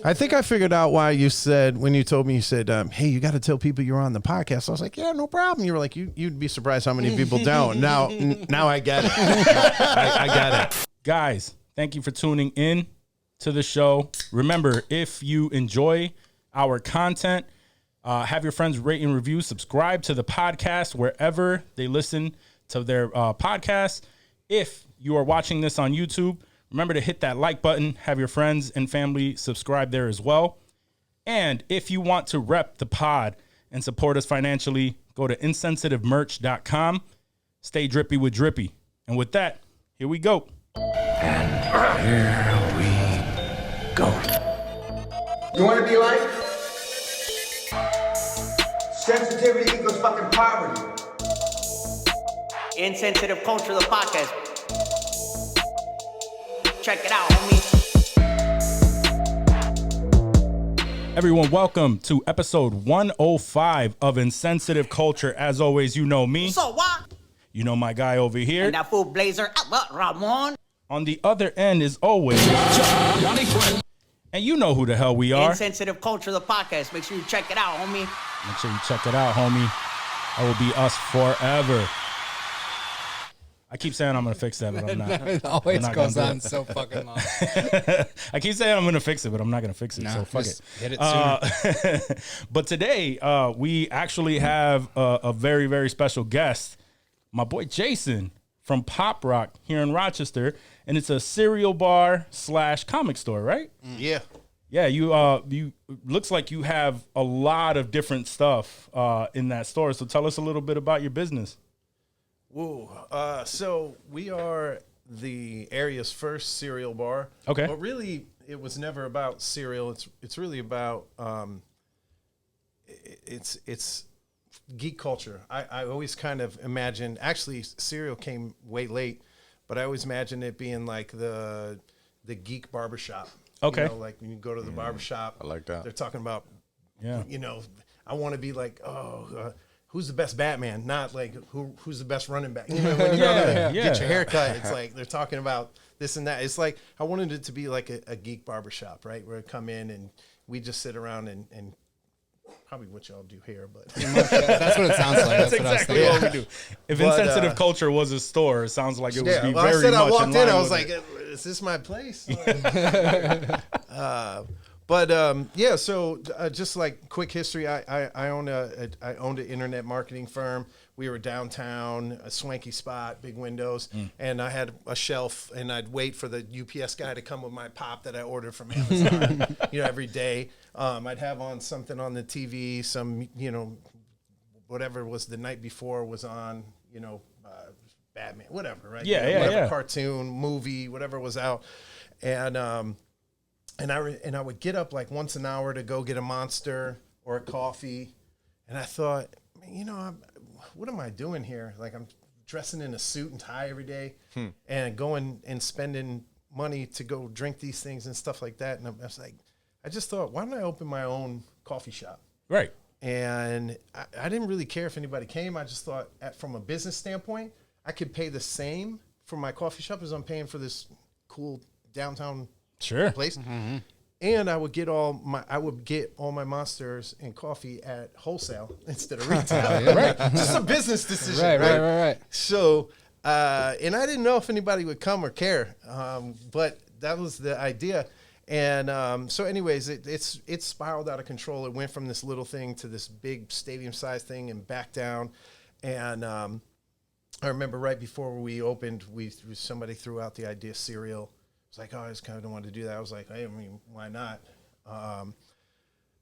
I think I figured out why you said, when you told me, you said, hey, you got to tell people you're on the podcast. I was like, yeah, no problem. You were like, you'd be surprised how many people don't. Now I get it. I get it. Guys, thank you for tuning in to the show. Remember, if you enjoy our content, have your friends rate and review, subscribe to the podcast wherever they listen to their podcasts. If you are watching this on YouTube, remember to hit that like button, have your friends and family subscribe there as well. And if you want to rep the pod and support us financially, go to insensitivemerch.com. Stay drippy with Drippy. And with that, here we go. And here we go. You want to be like? Sensitivity equals fucking poverty. Insensitive Culture, the podcast. Check it out, homie. Everyone, welcome to episode 105 of Insensitive Culture. As always, you know me. So what? You know my guy over here. And that fool blazer, Ramon. On the other end is always and you know who the hell we are. Insensitive Culture, the podcast. Make sure you check it out, homie. Make sure you check it out, homie. That will be us forever. I keep saying I'm going to fix that, but I'm not. It always goes on so fucking long. I keep saying I'm going to fix it, but I'm not going to fix it, so fuck it. Hit it sooner. But today, we actually have a very, very special guest, my boy Jason from Pop Roc here in Rochester, and it's a cereal bar / comic store, right? Yeah. Yeah, you looks like you have a lot of different stuff in that store. So tell us a little bit about your business. Whoa. So we are the area's first cereal bar. Okay. But really, it was never about cereal. It's really about it's geek culture. I always kind of imagined, actually cereal came way late, but I always imagined it being like the geek barbershop. Okay. You know, like when you go to the barbershop. I like that. They're talking about, Yeah. you know, I want to be like, who's the best Batman? Not like who's the best running back. You know, when you go to get your hair cut, it's like they're talking about this and that. It's like I wanted it to be like a geek barbershop, right? Where I come in and we just sit around and probably what y'all do here, but That's what it sounds like. That's That's exactly what I was what we do. If Insensitive Culture was a store, it sounds like it would be well, very I said much I walked in line I was with like, it. is this my place? Yeah. So just like quick history, I owned an internet marketing firm. We were downtown, a swanky spot, big windows, and I had a shelf, and I'd wait for the UPS guy to come with my pop that I ordered from Amazon. Every day. I'd have on something on the TV, some whatever was the night before was on, Batman, whatever, right? Whatever cartoon, movie, whatever was out, and I would get up like once an hour to go get a Monster or a coffee, and I thought, what am I doing here? Like I'm dressing in a suit and tie every day, and going and spending money to go drink these things and stuff like that. And I was like, I just thought, why don't I open my own coffee shop? Right. And I didn't really care if anybody came. I just thought, from a business standpoint, I could pay the same for my coffee shop as I'm paying for this cool downtown place. Mm-hmm. And I would get all my Monsters and coffee at wholesale instead of retail. Right. Just a business decision. Right. So, and I didn't know if anybody would come or care, but that was the idea. And so anyways, it spiraled out of control. It went from this little thing to this big stadium-sized thing and back down. And I remember right before we opened, somebody threw out the idea of cereal. It's like, I just kind of don't want to do that. I was like, hey, why not?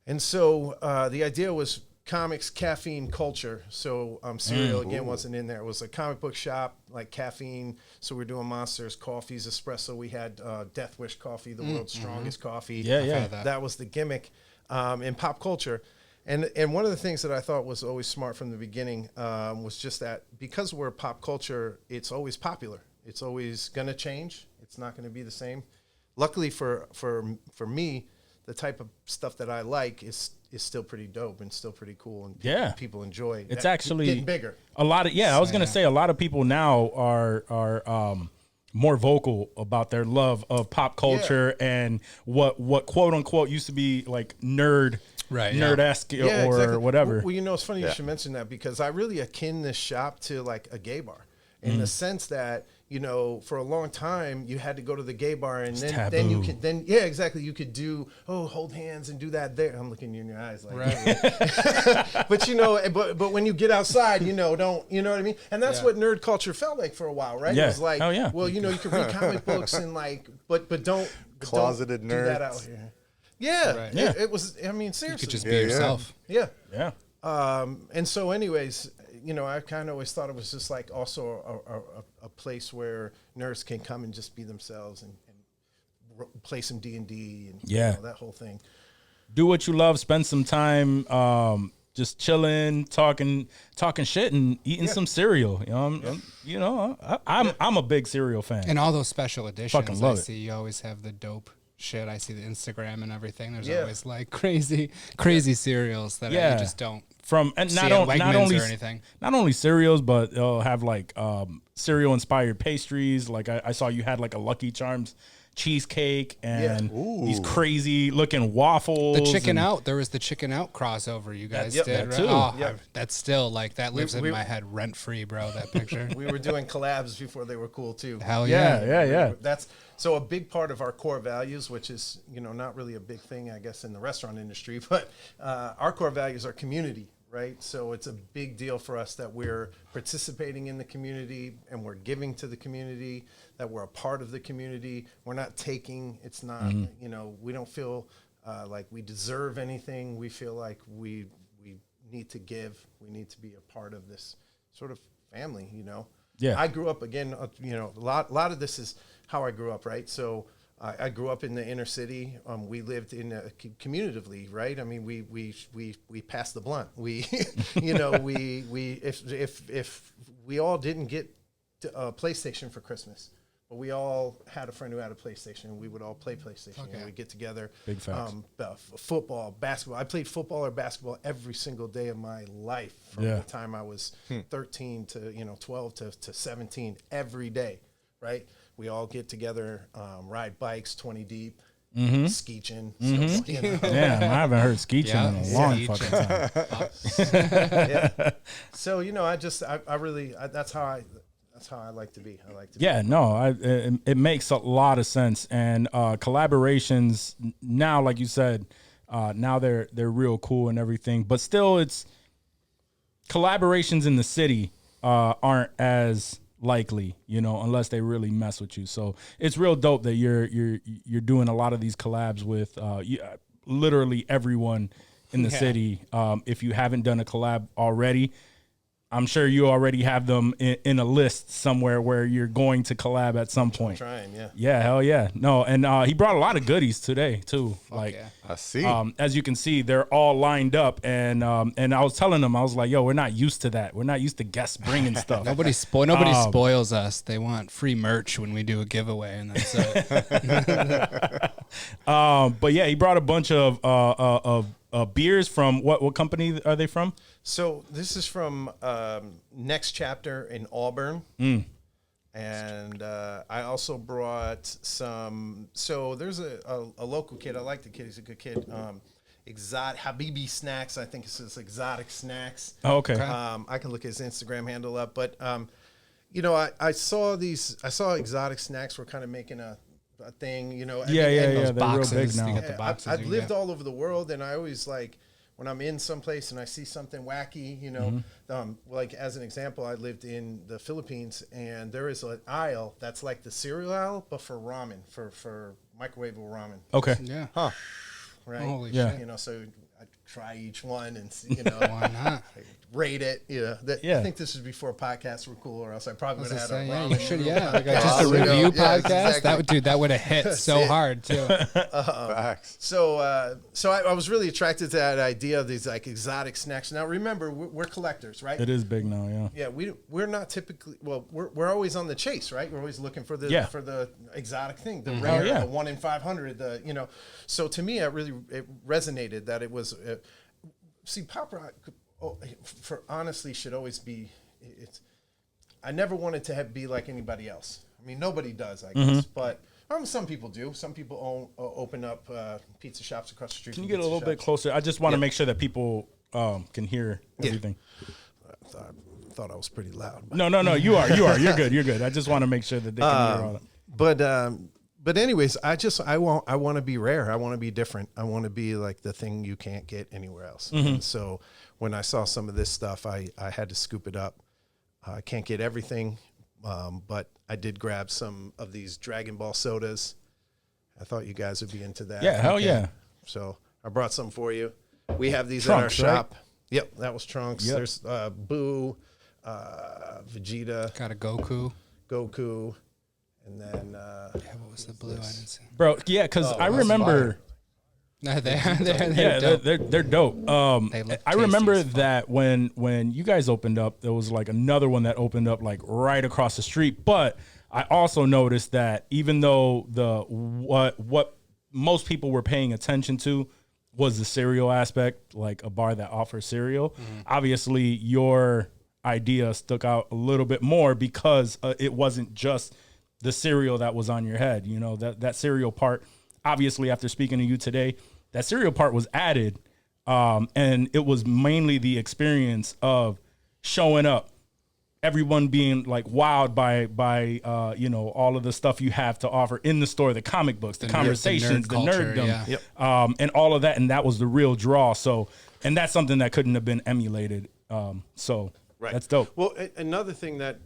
And so the idea was comics, caffeine, culture. So cereal, again, wasn't in there. It was a comic book shop, like caffeine. So we're doing Monsters, coffees, espresso. We had Death Wish coffee, the world's strongest coffee. Yeah. That was the gimmick in pop culture. And one of the things that I thought was always smart from the beginning was just that because we're pop culture, it's always popular. It's always going to change. It's not going to be the same. Luckily for me, the type of stuff that I like is still pretty dope and still pretty cool, and people enjoy. It's actually getting bigger. A lot of I was going to say a lot of people now are more vocal about their love of pop culture and what quote unquote used to be like nerd-esque or whatever. Well, you know, it's funny you should mention that, because I really akin this shop to like a gay bar in the sense that, you know, for a long time you had to go to the gay bar and then you could you could do hold hands and do that there. I'm looking you in your eyes like but you know, but when you get outside, you know, you know what I mean? And that's what nerd culture felt like for a while, right? Yeah. It was like, yeah. well, you know, you can read comic books and like but don't closeted do nerds. that out here. Yeah. Right. Yeah. It was, I mean, seriously. You could just be yourself. Yeah. Yeah. And so anyways, you know, I kind of always thought it was just like also a place where nerds can come and just be themselves and play some D&D and you know, that whole thing. Do what you love, spend some time just chilling, talking shit and eating some cereal. You know, I'm a big cereal fan. And all those special editions, Fucking love I it. see you always have the dope shit. I see the Instagram and everything. There's always like crazy cereals that you just don't And see not at Wegmans only or anything. Not only cereals, but they'll have like cereal inspired pastries. Like I saw you had like a Lucky Charms cheesecake and these crazy looking waffles. The chicken out. There was the chicken out crossover you guys did. that Right? too. Oh, that's still like that lives in my head rent free, bro. That picture. We were doing collabs before they were cool too. Hell yeah. Yeah. That's so a big part of our core values, which is, you know, not really a big thing, I guess, in the restaurant industry, but our core values are community, right? So it's a big deal for us that we're participating in the community and we're giving to the community, that we're a part of the community. We're not taking, it's not, you know, we don't feel like we deserve anything. We feel like we need to give. We need to be a part of this sort of family, you know? Yeah. I grew up, again, you know, a lot of this is how I grew up, right? So I grew up in the inner city. We lived in communitively, right? I mean, we passed the blunt. We, you know, if we all didn't get a PlayStation for Christmas, but we all had a friend who had a PlayStation, and we would all play PlayStation. Okay. And we'd get together. Big facts. Football, basketball. I played football or basketball every single day of my life from the time I was 13 to 12 to 17 every day, right? We all get together, ride bikes 20 deep, skeeching. So, you know. Damn, I haven't heard skeeching in a long fucking time. So, you know, I really that's how I like to be. I like to. Yeah, no, it makes a lot of sense. And collaborations now, like you said, now they're real cool and everything. But still, it's collaborations in the city aren't as likely, you know, unless they really mess with you. So it's real dope that you're doing a lot of these collabs with literally everyone in the city. If you haven't done a collab already, I'm sure you already have them in a list somewhere where you're going to collab at some point. Trying, yeah. Yeah, hell yeah. No, and he brought a lot of goodies today too. I see. As you can see, they're all lined up, and I was telling them, I was like, yo, we're not used to that. We're not used to guests bringing stuff. Nobody spoils us. They want free merch when we do a giveaway, and that's it. But yeah, he brought a bunch of beers from what company are they from? So this is from Next Chapter in Auburn. And I also brought some. So there's a local kid. I like the kid. He's a good kid. Exotic Habibi Snacks. I think it says Exotic Snacks. Oh, okay. I can look his Instagram handle up. But you know, I saw Exotic Snacks were kind of making a thing. You know. Yeah. They're boxes, real big now. you got the boxes I've you lived get. all over the world, and I always like when I'm in someplace and I see something wacky, you know, like as an example, I lived in the Philippines, and there is an aisle that's like the cereal aisle, but for ramen, for microwavable ramen. Okay. Yeah. Right. Holy Yeah. shit. You know, so I try each one and see, you know, Why not? rate it. You know, Yeah. I think this was before podcasts were cool, or else I probably would have had a Yeah, ramen. you should. noodle Yeah, like podcast, just a you know? review Yeah, podcast. exactly. That would have hit so it. hard too. Facts. So I was really attracted to that idea of these like exotic snacks. Now remember, we're collectors, right? It is big now, yeah. Yeah, we're not typically. Well, we're always on the chase, right? We're always looking for the exotic thing, the rare, yeah. the 1 in 500, the you know. So to me, it resonated that it was. See, Pop Roc, for honestly, should always be. I never wanted to be like anybody else. I mean, nobody does, I guess, but some people do. Some people open up pizza shops across the street. Can you get a little bit closer? I just want to make sure that people can hear everything. I thought I was pretty loud. No, you are. You're good. I just want to make sure that they can hear all that. But anyways, I want to be rare. I want to be different. I want to be like the thing you can't get anywhere else. And so when I saw some of this stuff, I had to scoop it up. I can't get everything, but I did grab some of these Dragon Ball sodas. I thought you guys would be into that. Yeah, hell yeah. So I brought some for you. We have these Trunks, at our right? shop. Yep, that was Trunks. Yep. There's Boo, Vegeta, Got a Goku. and then What was the blue? I didn't see. Bro, yeah, because I remember. No, they're Yeah, dope. they're dope. They look I tasty remember as fuck. that when you guys opened up, there was like another one that opened up like right across the street. But I also noticed that even though what most people were paying attention to was the cereal aspect, like a bar that offers cereal. Obviously, your idea stuck out a little bit more because it wasn't just the cereal that was on your head. You know, that cereal part. Obviously, after speaking to you today, that cereal part was added, and it was mainly the experience of showing up, everyone being like wowed by all of the stuff you have to offer in the store, the comic books, the conversations, the culture, nerddom, yeah. and all of that, and that was the real draw. So, and that's something that couldn't have been emulated. So Right. that's dope. Well, another thing that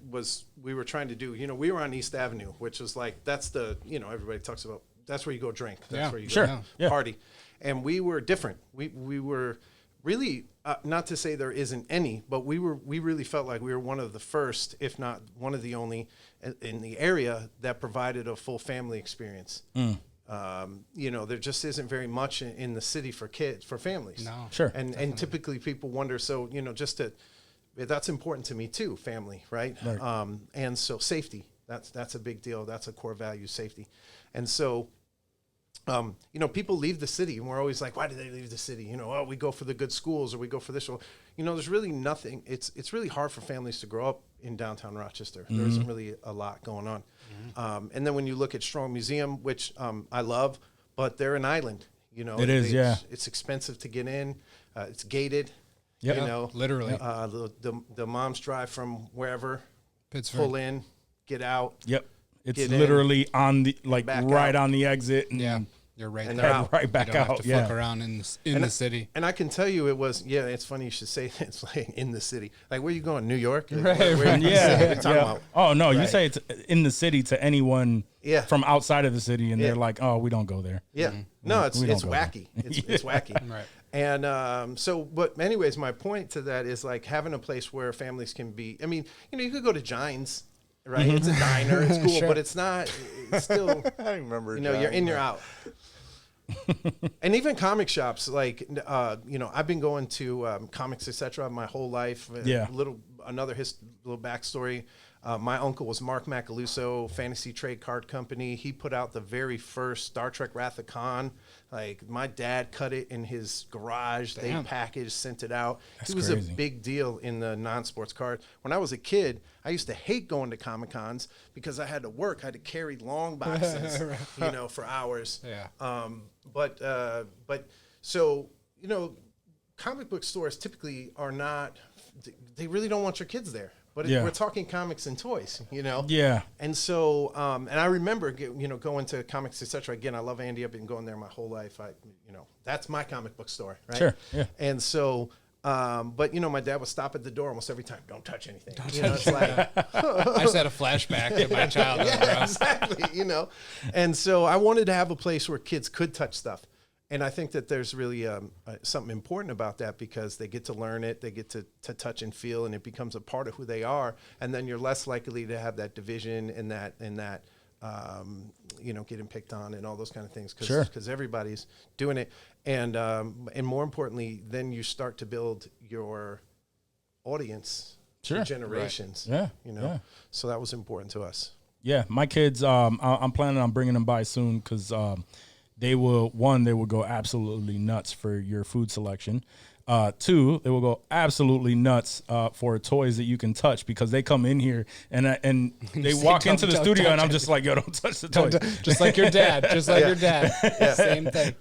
we were trying to do, we were on East Avenue, which was like, that's the, everybody talks about, that's where you go drink. That's where you Sure. go Yeah. party. And we were different. We were really, not to say there isn't any, but we really felt like we were one of the first, if not one of the only in the area that provided a full family experience. There just isn't very much in the city for kids, for families. No. Sure. And typically people wonder, so, that's important to me too, family, right? And so safety, that's a big deal. That's a core value, safety. And so, people leave the city and we're always like, why do they leave the city? We go for the good schools or we go for this. There's really nothing. It's really hard for families to grow up in downtown Rochester. There isn't really a lot going on. And then when you look at Strong Museum, which I love, but they're an island, It is, yeah. It's expensive to get in. It's gated. Yeah, literally. The moms drive from wherever, Pittsburgh. pull in, get out. Yep. It's Get in, literally on the back right out. on the exit. And Yeah, you're right And there. they're out. right back you don't out. have to Yeah. fuck around in the city. And I can tell you it's funny you should say that. It's like in the city. Like, where you going? New York? Like, Right, where right. you Yeah. what are you talking yeah. about? Oh no, you Right. say it's in the city to anyone Yeah. from outside of the city, and Yeah. they're like, "Oh, we don't go there." Yeah. No, it's We don't it's go there. wacky. It's wacky. Right. And but anyways, my point to that is like having a place where families can be. I mean, you could go to Giants, right? It's a diner. It's cool, Sure. but it's not. It's still. I remember. You're in, you're out. And even comic shops, like, I've been going to comics, etc. my whole life. Yeah. Little backstory. My uncle was Mark Macaluso, Fantasy Trade Card Company. He put out the very first Star Trek Wrath of Khan. Like, my dad cut it in his garage. Damn. They packaged, sent it out. That's He was crazy. a big deal in the non-sports card. When I was a kid, I used to hate going to Comic-Cons because I had to work. I had to carry long boxes, for hours. Yeah. But so, comic book stores typically are not, they really don't want your kids there. But Yeah. we're talking comics and toys, Yeah. And so, and I remember, going to comics, etc. Again, I love Andy. I've been going there my whole life. That's my comic book store, right? Sure, yeah. And so, but my dad would stop at the door almost every time. Don't touch anything. It's like, I just had a flashback to my childhood. yeah, bro. exactly. And so I wanted to have a place where kids could touch stuff. And I think that there's really something important about that because they get to learn it, they get to touch and feel, and it becomes a part of who they are. And then you're less likely to have that division and that getting picked on and all those kind of things because everybody's doing it. And more importantly, then you start to build your audience for generations. Right. Yeah. So that was important to us. Yeah, my kids. I'm planning on bringing them by soon because they will go absolutely nuts for your food selection. Two, they will go absolutely nuts for toys that you can touch because they come in here and they walk into the studio and I'm just like, yo, don't touch the toy. Just like your dad. Just like your dad. Same thing.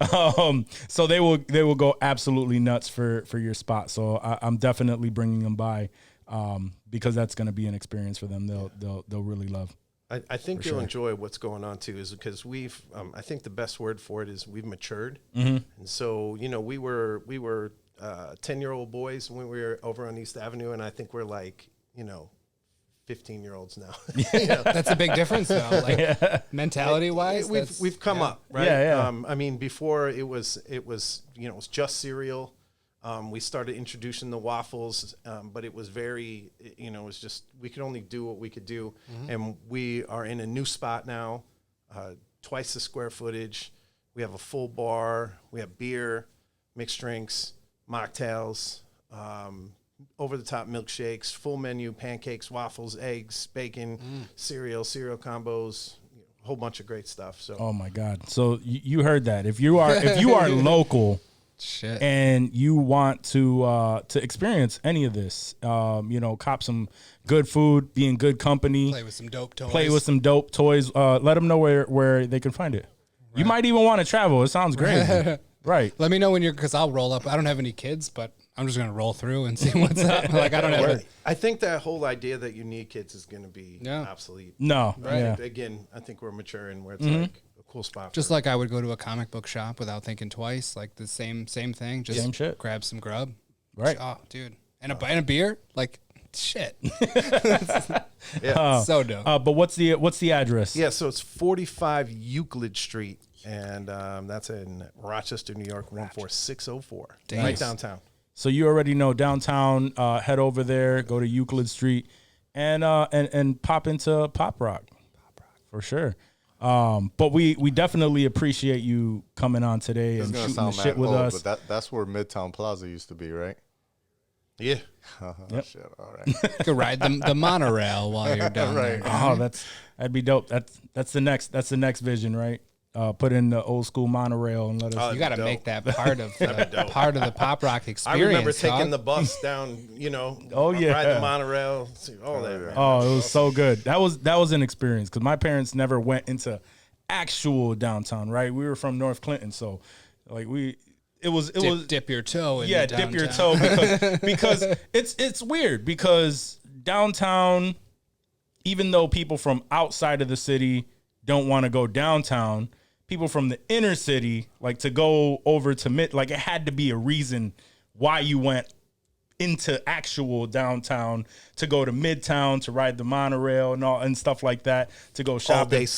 So they will go absolutely nuts for your spot. So I'm definitely bringing them by because that's going to be an experience for them. They'll really love. I think you'll enjoy what's going on too, is because we've. I think the best word for it is we've matured, and so we were 10-year-old boys when we were over on East Avenue, and I think we're like 15-year-olds now. That's a big difference, though. Like mentality wise, we've come up, right? Yeah. I mean, before it was it was just cereal. We started introducing the waffles, but it was very, it was just, we could only do what we could do. And we are in a new spot now, twice the square footage. We have a full bar. We have beer, mixed drinks, mocktails, over-the-top milkshakes, full menu, pancakes, waffles, eggs, bacon, cereal combos, a whole bunch of great stuff. So, oh my God! So you heard that? If you are local. Shit. And you want to experience any of this, cop some good food, be in good company, Play with some dope toys. Let them know where they can find it. Right. You might even want to travel. It sounds great. Right. Let me know when because I'll roll up. I don't have any kids, but I'm just gonna roll through and see what's up. Like I don't have. I think that whole idea that you need kids is going to be obsolete. No. Right. Yeah. Again, I think we're maturing where it's like a cool spot. Just like I would go to a comic book shop without thinking twice. Like the same thing. Just same shit. Grab some grub. Right. Oh, dude. And a beer. Like shit. Yeah. So dope. But what's the address? Yeah. So it's 45 Euclid Street, and that's in Rochester, New York, 14604, right downtown. So you already know downtown. Head over there. Go to Euclid Street, and pop into Pop Roc. For sure. But we definitely appreciate you coming on today and shooting the shit with us. But that's where Midtown Plaza used to be, right? Yeah. Yep. Shit, all right. You could ride the monorail while you're down there. Oh, that'd be dope. That's the next vision, right? Put in the old school monorail and let us. You got to make that part of the Pop Roc experience. I remember taking the bus down, Oh, yeah. ride the monorail, all that. Man. Oh, it was so good. That was an experience because my parents never went into actual downtown. Right, we were from North Clinton, so like it was dip your toe. In dip your toe because it's weird because downtown, even though people from outside of the city don't want to go downtown, people from the inner city like to go over to it had to be a reason why you went into actual downtown to go to Midtown to ride the monorail and stuff like that, to go shopping.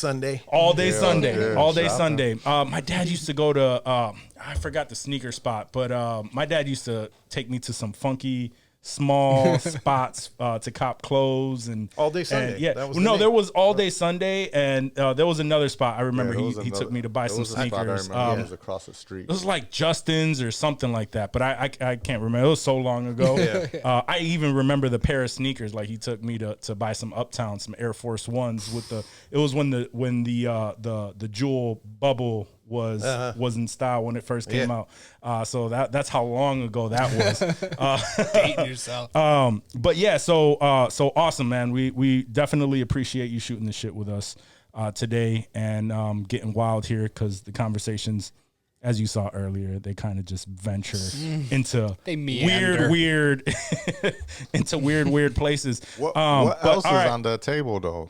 All day Sunday. My dad used to go to I forgot the sneaker spot, but my dad used to take me to some funky small spots to cop clothes and all day Sunday. There was all day Sunday, and there was another spot. I remember he took me to buy some sneakers. It was across the street. It was like Justin's or something like that, but I can't remember. It was so long ago. I even remember the pair of sneakers. Like he took me to buy some Uptown, some Air Force Ones with the. It was when the jewel bubble was in style when it first came out. So that's how long ago that was. Dating yourself. But yeah, so awesome, man. We definitely appreciate you shooting the shit with us today and getting wild here because the conversations, as you saw earlier, they kind of just venture into weird into weird places. What else is on the table though?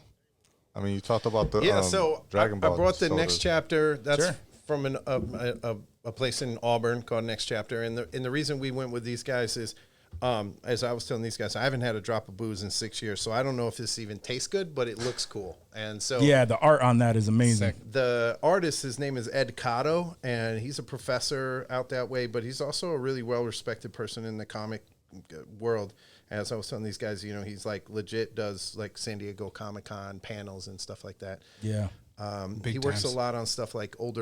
I mean, you talked about the so Dragon Ball. I brought the sodas. Next Chapter. That's from a place in Auburn called Next Chapter, and the reason we went with these guys is, as I was telling these guys, I haven't had a drop of booze in 6 years, so I don't know if this even tastes good, but it looks cool. And so the art on that is amazing. The artist, his name is Ed Cotto, and he's a professor out that way, but he's also a really well-respected person in the comic world. As I was telling these guys, he's like legit does like San Diego Comic-Con panels and stuff like that. Yeah. He works a lot on stuff like old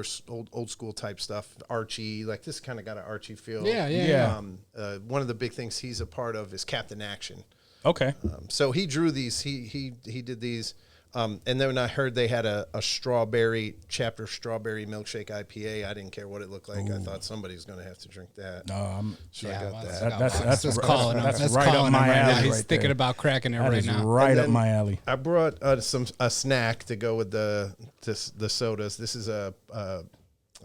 school type stuff. Archie, like this kind of got an Archie feel. Yeah. One of the big things he's a part of is Captain Action. Okay. So he drew these. He did these. And then when I heard they had a strawberry chapter strawberry milkshake IPA, I didn't care what it looked like. I thought somebody's going to have to drink that. No, I'm. So I got that. That's calling him. That's That's right calling up him my right now. alley. He's right thinking there. about cracking it That right is now. right And up then my alley. I brought a snack to go with the sodas. This is a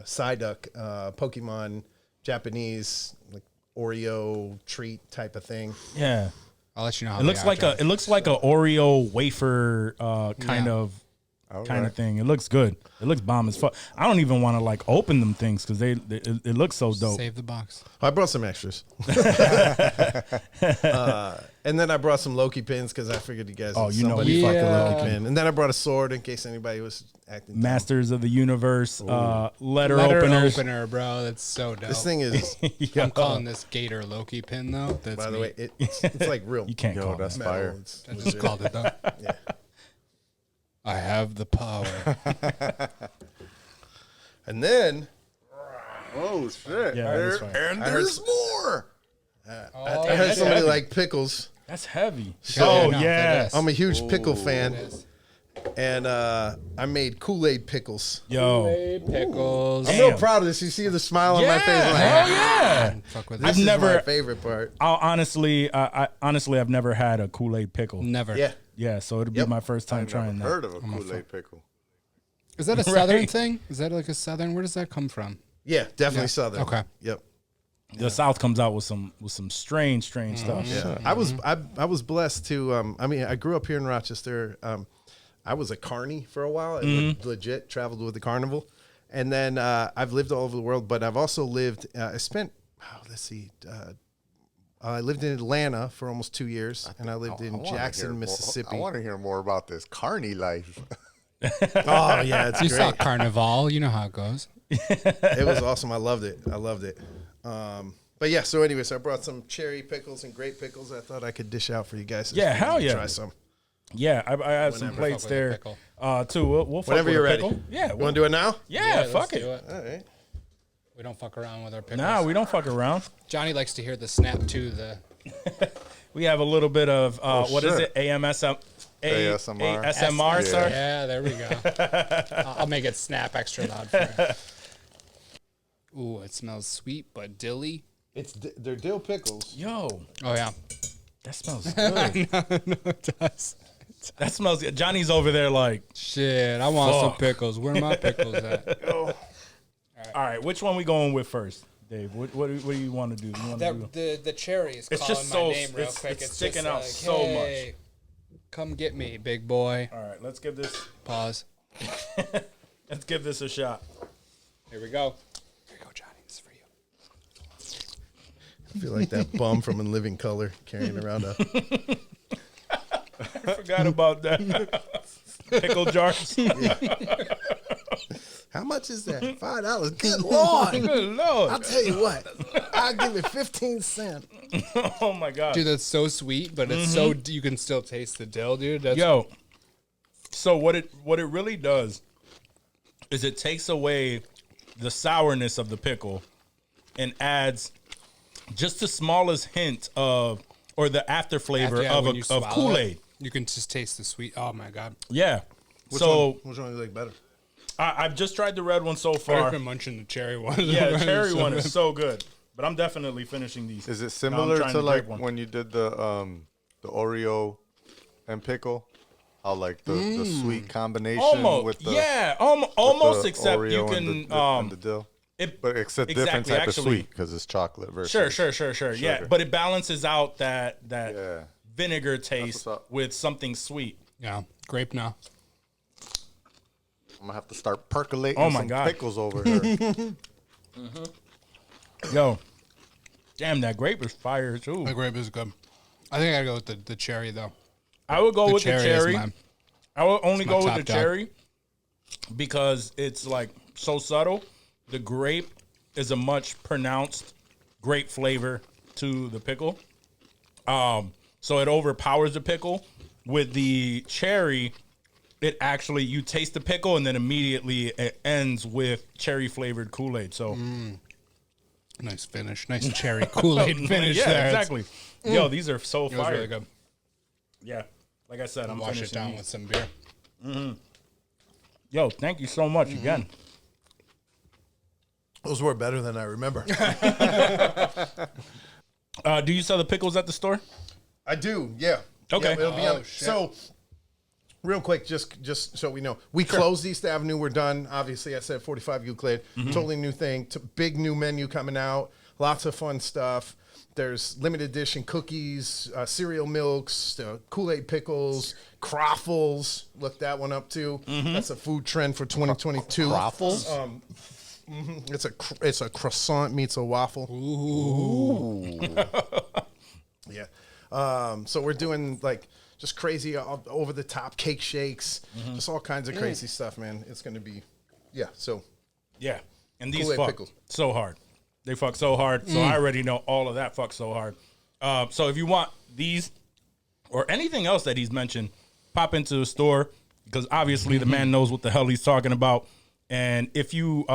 Psyduck Pokemon Japanese like Oreo treat type of thing. Yeah. I'll let you know how It looks like a Oreo wafer kind of thing. It looks good. It looks bomb as fuck. I don't even want to like open them things because it looks so dope. Save the box. I brought some extras. And then I brought some Loki pins because I figured you guys. Oh, you know somebody we fuck a Yeah. Loki pin. And then I brought a sword in case anybody was acting. dumb. Masters of the Universe letter Letter openers. opener, bro. That's so dope. This thing is, I'm calling this Gator Loki pin though. That's by the me. way, it's like real. You can't call that's that. metal. fire. It's I just legit. called it though. Yeah. I have the power. And then Oh shit! Yeah, that's fine. And there's more. I heard somebody like pickles. That's heavy. Yeah, Oh no, yeah. that is. I'm a huge pickle fan, is. and I made KoolAid pickles. Yo. Hey, pickles. I'm real proud of this. You see the smile on my face? I'm like, Hell yeah. Fuck with this this. is never- my favorite part. I've never had a Kool-Aid pickle. Never. Yeah. Yeah, so it'll be Yep. my first time trying that. Heard of a Kool-Aid pickle? Is that a southern Right. thing? Is that like a southern? Where does that come from? Yeah, definitely Yeah. Southern. Okay. Yep. The South comes out with some strange stuff. Yeah. I was blessed to. I mean, I grew up here in Rochester. I was a carny for a while. I legit traveled with the carnival, and then I've lived all over the world. But I've also lived. I spent. Let's see. I lived in Atlanta for almost 2 years, and I lived in Jackson, Mississippi. I want to hear more about this carny life. Oh yeah, it's You saw great. Carnival. You know how it goes. It was awesome. I loved it. But yeah, so anyways, I brought some cherry pickles and grape pickles. I thought I could dish out for you guys. Yeah, hell yeah. Try some. Yeah, I have some Whenever. plates Fuck with a there pickle. too. We'll fuck Whenever with you're a ready. pickle. Yeah, You want to do it now? Yeah, let's fuck do it. All right. We don't fuck around with our pickles. Nah, we don't fuck around. Johnny likes to hear the snap too. The We have a little bit of what is shit. it? ASMR, Yeah. sir. yeah, there we go. I'll make it snap extra loud for you. Ooh, it smells sweet but dilly. They're dill pickles. Yo, Oh yeah, that smells good. no, it does. That smells good. Johnny's over there like, Shit, I want some Fuck. pickles. Where my pickles at? all right, which one we going with first, Dave? What do you want to do? You want to do? The cherries. It's calling just my so- name real it's- quick. it's sticking just out like, so much. hey, come get me, big boy. All right, let's give this Pause. a shot. Here we go. Here you go, Johnny. This is for you. I feel like that bum from In Living Color carrying around a. I forgot about that. Pickle jars. How much is that? $5. Good Lord. Good Lord. I'll tell you what. I'll give it 15 cents. Oh my god. Dude, that's so sweet, but it's so you can still taste the dill, dude. That's Yo, so what it really does is it takes away the sourness of the pickle and adds just the smallest hint of or the after flavor yeah, when of you swallow Kool-Aid. it, you can just taste the sweet. Oh my god. Yeah. Which So which one do you like better? I've just tried the red one so far. I've been munching the cherry one. Yeah, the cherry So one good. is so good. But I'm definitely finishing these. Is it Now I'm similar trying to the like grape one. when you did the Oreo and pickle? How like the sweet combination Almost, with the yeah, with almost. the Except you Oreo can and the dill. it, But it's a different exactly, type actually. of sweet because it's chocolate versus Sure. Yeah, sugar. but it balances out that Yeah. vinegar taste what's up. with something sweet. Yeah, grape now. I'm gonna have to start percolating Oh my some God. pickles over here. Yo, damn, that grape is fire too. The grape is good. I think I gotta go with the cherry though. I would go with the is cherry. mine. I would only my go with top the dog. cherry because it's like so subtle. The grape is a much pronounced grape flavor to the pickle. So it overpowers the pickle. With the cherry, it actually, you taste the pickle and then immediately it ends with cherry flavored Kool-Aid. So Nice finish. Nice cherry Kool-Aid finish yeah, there. exactly. Yo, these are so It was fire. really good. Yeah, like I said, I'm Wash it finishing down these. with some beer. Yo, thank you so much again. Those were better than I remember. Do you sell the pickles at the store? I do, yeah. Okay. Yeah, it'll be on. So, real quick, just so we know, we closed East Avenue. We're done. Obviously, I said 45 Euclid. Totally new thing. Big new menu coming out. Lots of fun stuff. There's limited edition cookies, cereal milks, KoolAid pickles, croffles. Look that one up too. That's a food trend for 2022. Croffles? It's a croissant meets a waffle. Ooh. Yeah. So we're doing like just crazy over the top cake shakes, just all kinds of crazy stuff, man. It's gonna be, So Yeah. And these KoolAid fuck pickles. so hard. They fuck so hard. So I already know all of that fuck so hard. So if you want these or anything else that he's mentioned, pop into the store because obviously the man knows what the hell he's talking about. And if you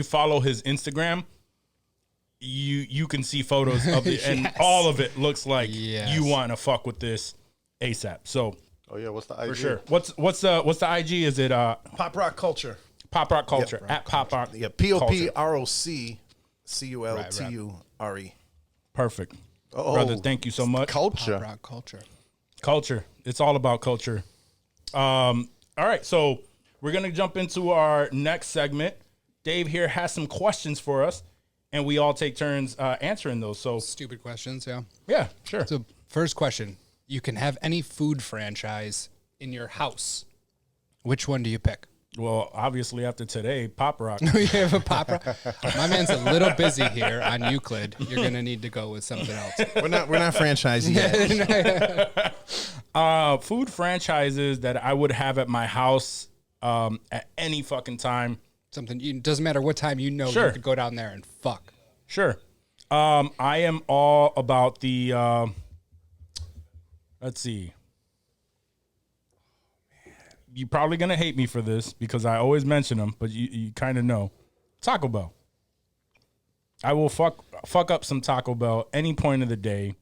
follow his Instagram, you can see photos of it, and all of it looks like you want to fuck with this ASAP. So Oh yeah, what's the IG? for sure. What's the IG? Is it PopRoc Culture. PopRoc Culture at PopRoc? Yeah, Culture. PopRoc Culture. Perfect. Oh, Brother, thank you so much. Culture. Rock culture. Culture. It's all about culture. All right, so we're gonna jump into our next segment. Dave here has some questions for us, and we all take turns answering those. So Stupid questions, yeah. yeah, sure. So first question. You can have any food franchise in your house. Which one do you pick? Well, obviously after today, Pop Roc. You have a Pop Roc. My man's a little busy here on Euclid. You're gonna need to go with something else. We're not franchising yet. Food franchises that I would have at my house at any fucking time. Something doesn't matter what time you Sure. you could go down there and fuck. Sure. I am all about the let's see. You're probably gonna hate me for this because I always mention them, but you kind of know. Taco Bell. I will fuck up some Taco Bell any point of the day.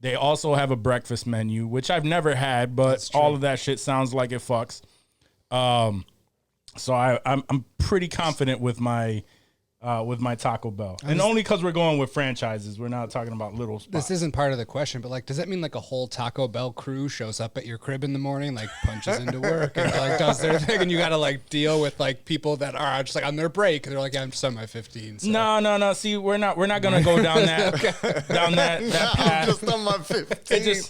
They also have a breakfast menu, which I've never had, but all of that shit sounds like it fucks. So I'm pretty confident with my Taco Bell, and only because we're going with franchises. We're not talking about little spots. This isn't part of the question, but like, does that mean like a whole Taco Bell crew shows up at your crib in the morning, like punches into work and like does their thing, and you got to like deal with like people that are just like on their break and they're like, yeah, I'm just on my 15. So. No. See, we're not gonna go down that that path. I'm just on my 15.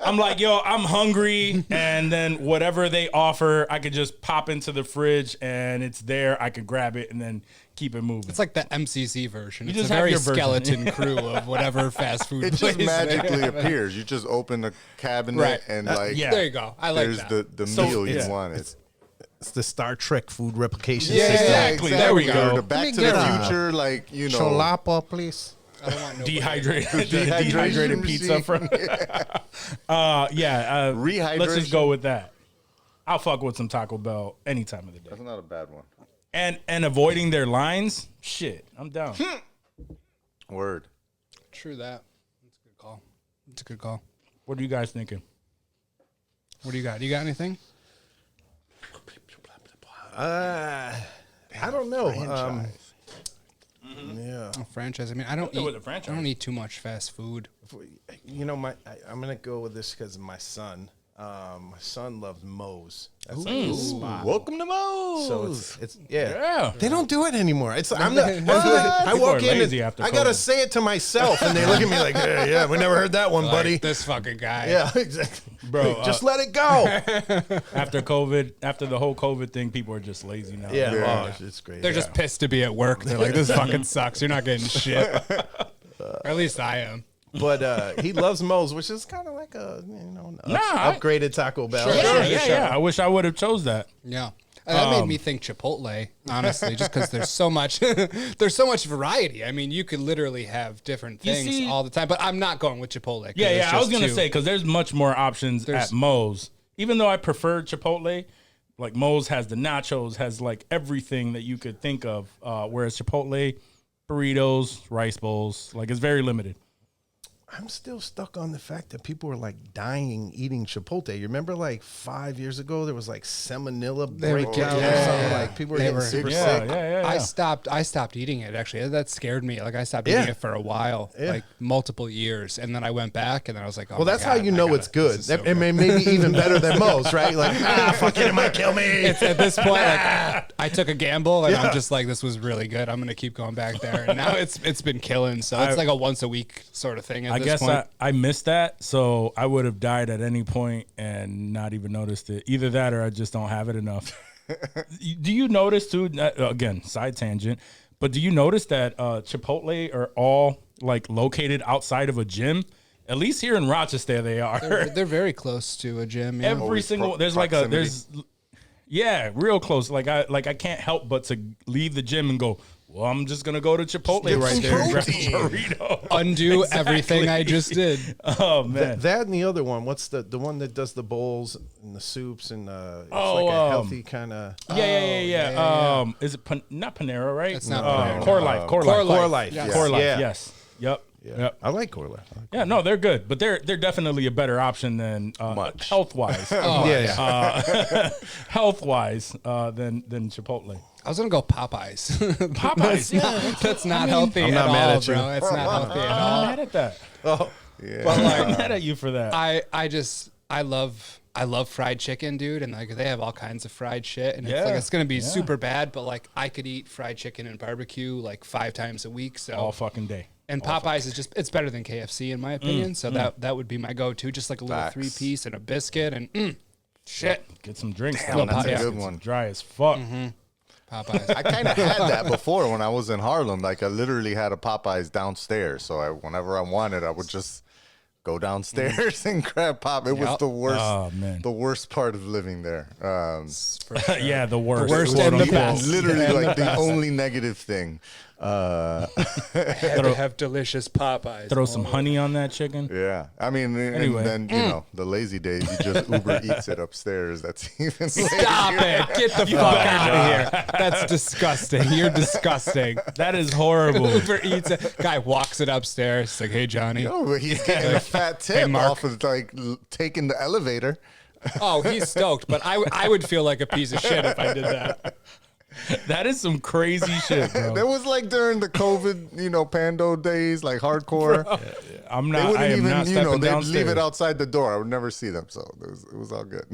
I'm like, yo, I'm hungry, and then whatever they offer, I could just pop into the fridge and it's there. I could grab it and then keep it moving. It's like the MCC version. It's just a have very your version. skeleton crew of whatever fast food It place. just magically appears. You just open the cabinet Right. and like yeah. There you go. I like there's that. the So- meal yeah. you wanted. It's the Star Trek food replication Yeah, system. Exactly. There we go. Or the Back to get the a Future, like you know. Cholapa, please. I don't want no Dehydrated Dehydration pizza machine. from Rehydration. let's just go with that. I'll fuck with some Taco Bell any time of the day. That's not a bad one. And avoiding their lines, shit, I'm down. Word. True that. That's a good call. That's a good call. What are you guys thinking? What do you got? You got anything? I don't know. Yeah. A franchise. I mean, I don't go eat. with a franchise. I don't eat too much fast food. You know, I'm gonna go with this because of my son. My son loves Moe's. That's like his spot. Welcome to Moe's. So it's yeah. Yeah. They don't do it anymore. It's I People walk are in lazy and after I gotta COVID. say it to myself, and they look at me like, yeah, we never heard that one, buddy. Like, this fucking guy. Yeah, exactly. Bro, Just let it go. after COVID, after the whole COVID thing, people are just lazy now. Yeah, Yeah. Oh, it's great. They're just pissed to be at work. They're like, this fucking sucks. You're not getting shit. Or at least I am. But he loves Moe's, which is kind of like a I- upgraded Taco Bell. Yeah. I wish I would have chose that. Yeah. And that made me think Chipotle, honestly, just because there's so much variety. I mean, you could literally have different things see- all the time, but I'm not going with Chipotle. 'cause Yeah, it's I was just gonna too- say because there's much more options There's- at Moe's. Even though I prefer Chipotle, like Moe's has the nachos, has like everything that you could think of. Whereas Chipotle, burritos, rice bowls, like it's very limited. I'm still stuck on the fact that people were like dying eating Chipotle. You remember like 5 years ago there was like salmonella breakout or something. Like people were getting super sick. I stopped eating it actually. That scared me. Like I stopped eating it for a while, like multiple years, and then I went back and then I was like, oh, well, that's how you know it's good. It may be even better than most, right? Like, fuck it might kill me. It's at this point, like I took a gamble and I'm just like, this was really good. I'm gonna keep going back there, and now it's been killing. So it's like a once a week sort of thing. I guess I missed that, so I would have died at any point and not even noticed it. Either that, or I just don't have it enough. Do you notice too? Again, side tangent, but do you notice that Chipotle are all like located outside of a gym? At least here in Rochester, they are. They're very close to a gym. Yeah. Every single there's real close. Like I can't help but to leave the gym and go, well, I'm just gonna go to Chipotle right there and grab a burrito. Undo everything I just did. Oh man, that and the other one. What's the one that does the bowls and the soups and it's like a healthy kind of. Yeah. Is it not Panera? Right? It's not Panera. Core Life. Core Life. Yes. Core Life. Yeah. Yes. Yep. Yeah. Yep. I like Core Life. Yeah, no, they're good, but they're definitely a better option than health wise. Health wise than Chipotle. I was gonna go Popeyes. Popeyes, that's not healthy I'm at not all, mad at you. bro. It's not healthy at I'm all. not mad at that. Oh, Yeah. But I'm like, mad at you for that. I love fried chicken, dude, and like they have all kinds of fried shit, and it's Yeah. like it's gonna be super bad, but like I could eat fried chicken and barbecue like 5 times a week. So all fucking day. and Popeyes is just it's better than KFC in my opinion. So that would be my go-to, just like a little Facts. 3-piece and a biscuit and shit. Get some drinks. Damn, that's a yeah. good one. Dry as fuck. Popeyes. I kind of had that before when I was in Harlem. Like I literally had a Popeyes downstairs, so whenever I wanted, I would just go downstairs and grab Pop. It was the worst. Oh, man. The worst part of living there. Yeah, the worst. The worst quote and the unquote. best. Literally, like the only negative thing. Had to have delicious Popeyes. Throw some honey on that chicken. Yeah, I mean, Anyway. and then you know the lazy days, you just Uber Eats it upstairs. That's even Stop it! Get the fuck out of here. That's disgusting. You're disgusting. That is horrible. Uber Eats it. Guy walks it upstairs. It's like, hey Johnny. No, but he's getting a fat tip Mark. off of like taking the elevator. Oh, he's stoked, but I would feel like a piece of shit if I did that. That is some crazy shit, bro. That was like during the COVID, Pando days, like hardcore. I'm They not. wouldn't I am even, not stepping they'd downstairs. leave it outside the door. I would never see them, so it was all good.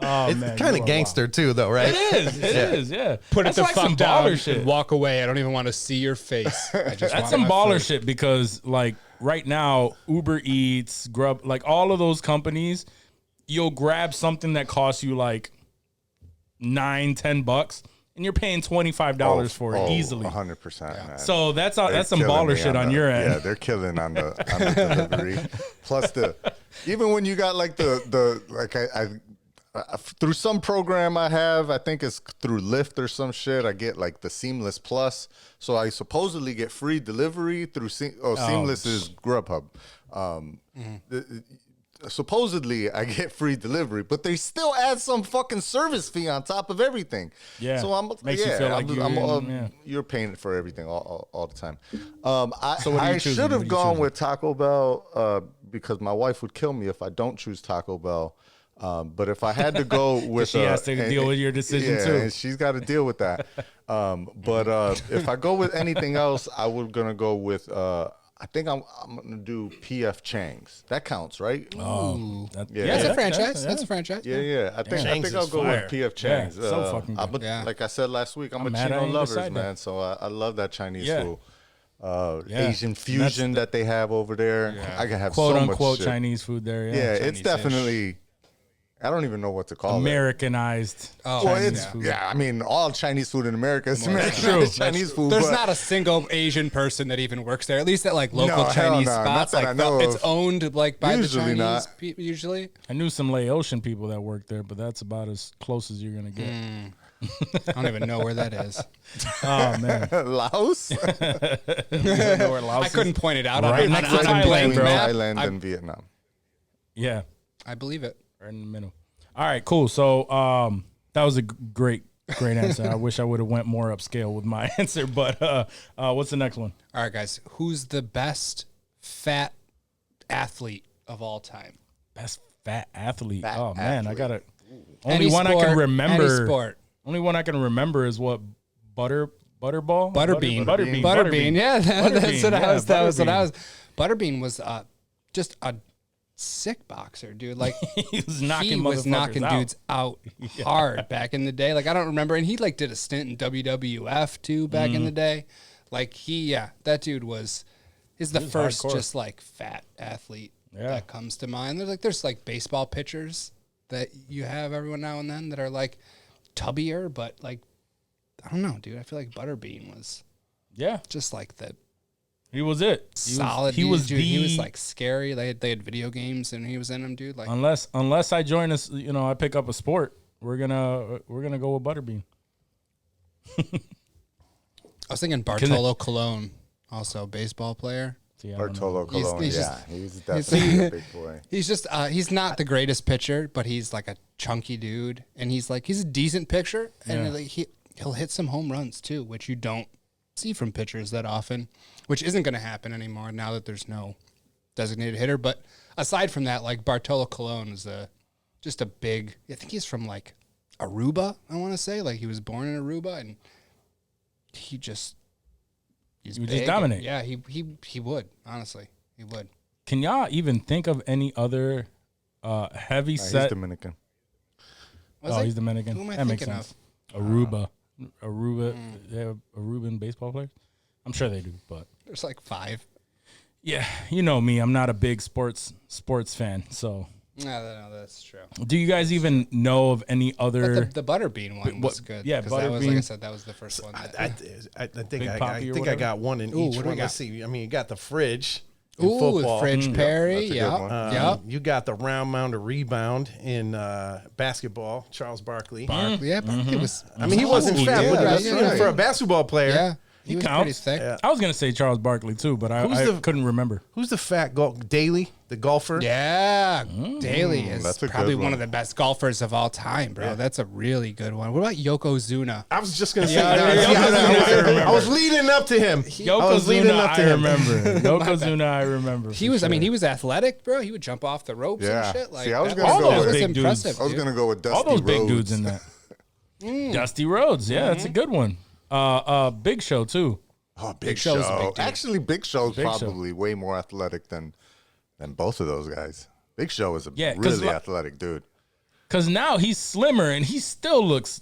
Oh, it's man, kind you of are gangster too, though, right? It is, yeah. Put That's it the like some fuck down baller shit. and walk away. I don't even want to see your face. I just That's want some my baller food. shit because, like, right now, Uber Eats, Grub, like all of those companies, you'll grab something that costs you like $9-10, and you're paying $25 for it easily. 100%. Man. So that's They're some killing baller me shit on the- your end. Yeah, they're killing on the delivery. Plus even when you got like I through some program I have, I think it's through Lyft or some shit, I get like the Seamless Plus. So I supposedly get free delivery through Seamless is Grubhub. Supposedly I get free delivery, but they still add some fucking service fee on top of everything. Yeah. So Makes you feel like you're paying for everything all the time. So what are you I choosing? should What are have you gone choosing? with Taco Bell because my wife would kill me if I don't choose Taco Bell. But if I had to go with, She has to deal with your decision too. and she's got to deal with that. But if I go with anything else, I was gonna go with. I think I'm gonna do PF Chang's. That counts, right? That- Yeah. That's Yeah, a franchise. That's a franchise. Yeah. I think Chang's I'll is go fire. with PF Chang's. Yeah, so fucking good. I'm a- Yeah. Like I said last week, I'm a mad I Chino ain't lovers, decide that. man. So I love that Chinese Yeah. food. Yeah. Asian fusion that they have over there. I can have Quote so unquote much shit. Chinese food there. Yeah, Yeah. it's Chinese-ish. definitely. I don't even know what to call it. Americanized. Oh, Well, Chinese it's food. I mean, all Chinese food in America is True. Americanized Chinese food. There's but not a single Asian person that even works there. At least at like local No, hell Chinese no. Not spots. that Like I know it's of. owned like by Usually the Chinese not. people. Usually, I knew some Laotian people that work there, but that's about as close as you're gonna get. I don't even know where that is. Oh man, Laos, I couldn't point it out Right on next a to blank Thailand, bro. map. Thailand and Vietnam. yeah, I believe it. right in the middle. All right, cool. So that was a great Great answer. I wish I would have went more upscale with my answer, but what's the next one? All right, guys. Who's the best fat athlete of all time? Best fat athlete. Fat Oh man, I athlete. gotta. Any Only one I sport, can remember. any sport. Only one I can remember is what Butterball. Butterbean. Butterbean. Yeah, that's what I was. That was what I Butterbean. was. Butterbean was just a sick boxer, dude. Like He was knocking he was motherfuckers knocking out. dudes out hard back in the day. Like I don't remember, and he like did a stint in WWF too back in the day. Like that dude was the first hardcore. just like fat athlete Yeah. that comes to mind. There's like baseball pitchers that you have every now and then that are like tubbier, but like I don't know, dude. I feel like Butterbean was Yeah, just like the he was it. solid. He was dude. the. He was like scary. They had video games and he was in them, dude. Like Unless I join us, I pick up a sport. We're gonna go with Butterbean. I was thinking Bartolo Colon, also baseball player. See, I don't know. Bartolo Colon, he's yeah. just- He's definitely a big boy. He's just he's not the greatest pitcher, but he's like a chunky dude, and he's a decent pitcher, and Yeah. like, he'll hit some home runs too, which you don't see from pitchers that often, which isn't going to happen anymore now that there's no designated hitter. But aside from that, like Bartolo Colon is just a big. I think he's from like Aruba. I want to say like he was born in Aruba, and he's He would big, just dominate. and yeah, he would honestly he would. Can y'all even think of any other heavy He's set? Dominican. Was Oh, I- he's Dominican. Who am I That makes thinking sense. of? Aruba. They have Aruban baseball players. I'm sure they do, but There's like 5. yeah, you know me. I'm not a big sports fan. So, No, that's true. do you guys even know of any other? But the Butterbean one was what- good. yeah, 'cause that was, like I Butterbean. said, that was the first one. I think Big I Poppy or think I whatever? got one in Ooh, each what do we one. Let's got? see. I mean, you got the fridge in Ooh, football. Fridge Perry. that's a good Yeah, one. yeah. You got the round mound of rebound in basketball. Charles Barkley. Yeah, but it was. I mean, he wasn't Ooh, fat, yeah, but right, you know, yeah. for a basketball player. Yeah, he was pretty counts. thick. Yeah. I was gonna say Charles Barkley too, but I the- couldn't remember. Who's the fat Daly, the golfer? Yeah, Daly is that's a good probably one one. of the best golfers of all time, bro. That's a really good one. What about Yokozuna? I was just gonna say. Yeah, that. Yokozuna, I was leading up to him. I was leading Yokozuna, up to I him. remember. Yokozuna, I remember. He for was. I mean, sure. he was athletic, bro. He would jump off the ropes Yeah. and shit. Like, See, I was that gonna go that with was big dudes. impressive. I was dude. gonna go with Dusty all those big Rhodes. dudes in that. Dusty Rhodes, yeah, that's a good one. Big Show too. Oh, Big Show's a Show. big dude. Actually, Big Show's Big Show. probably way more athletic than both of those guys. Big Show is a Yeah, 'cause really athletic dude. Because now he's slimmer and he still looks.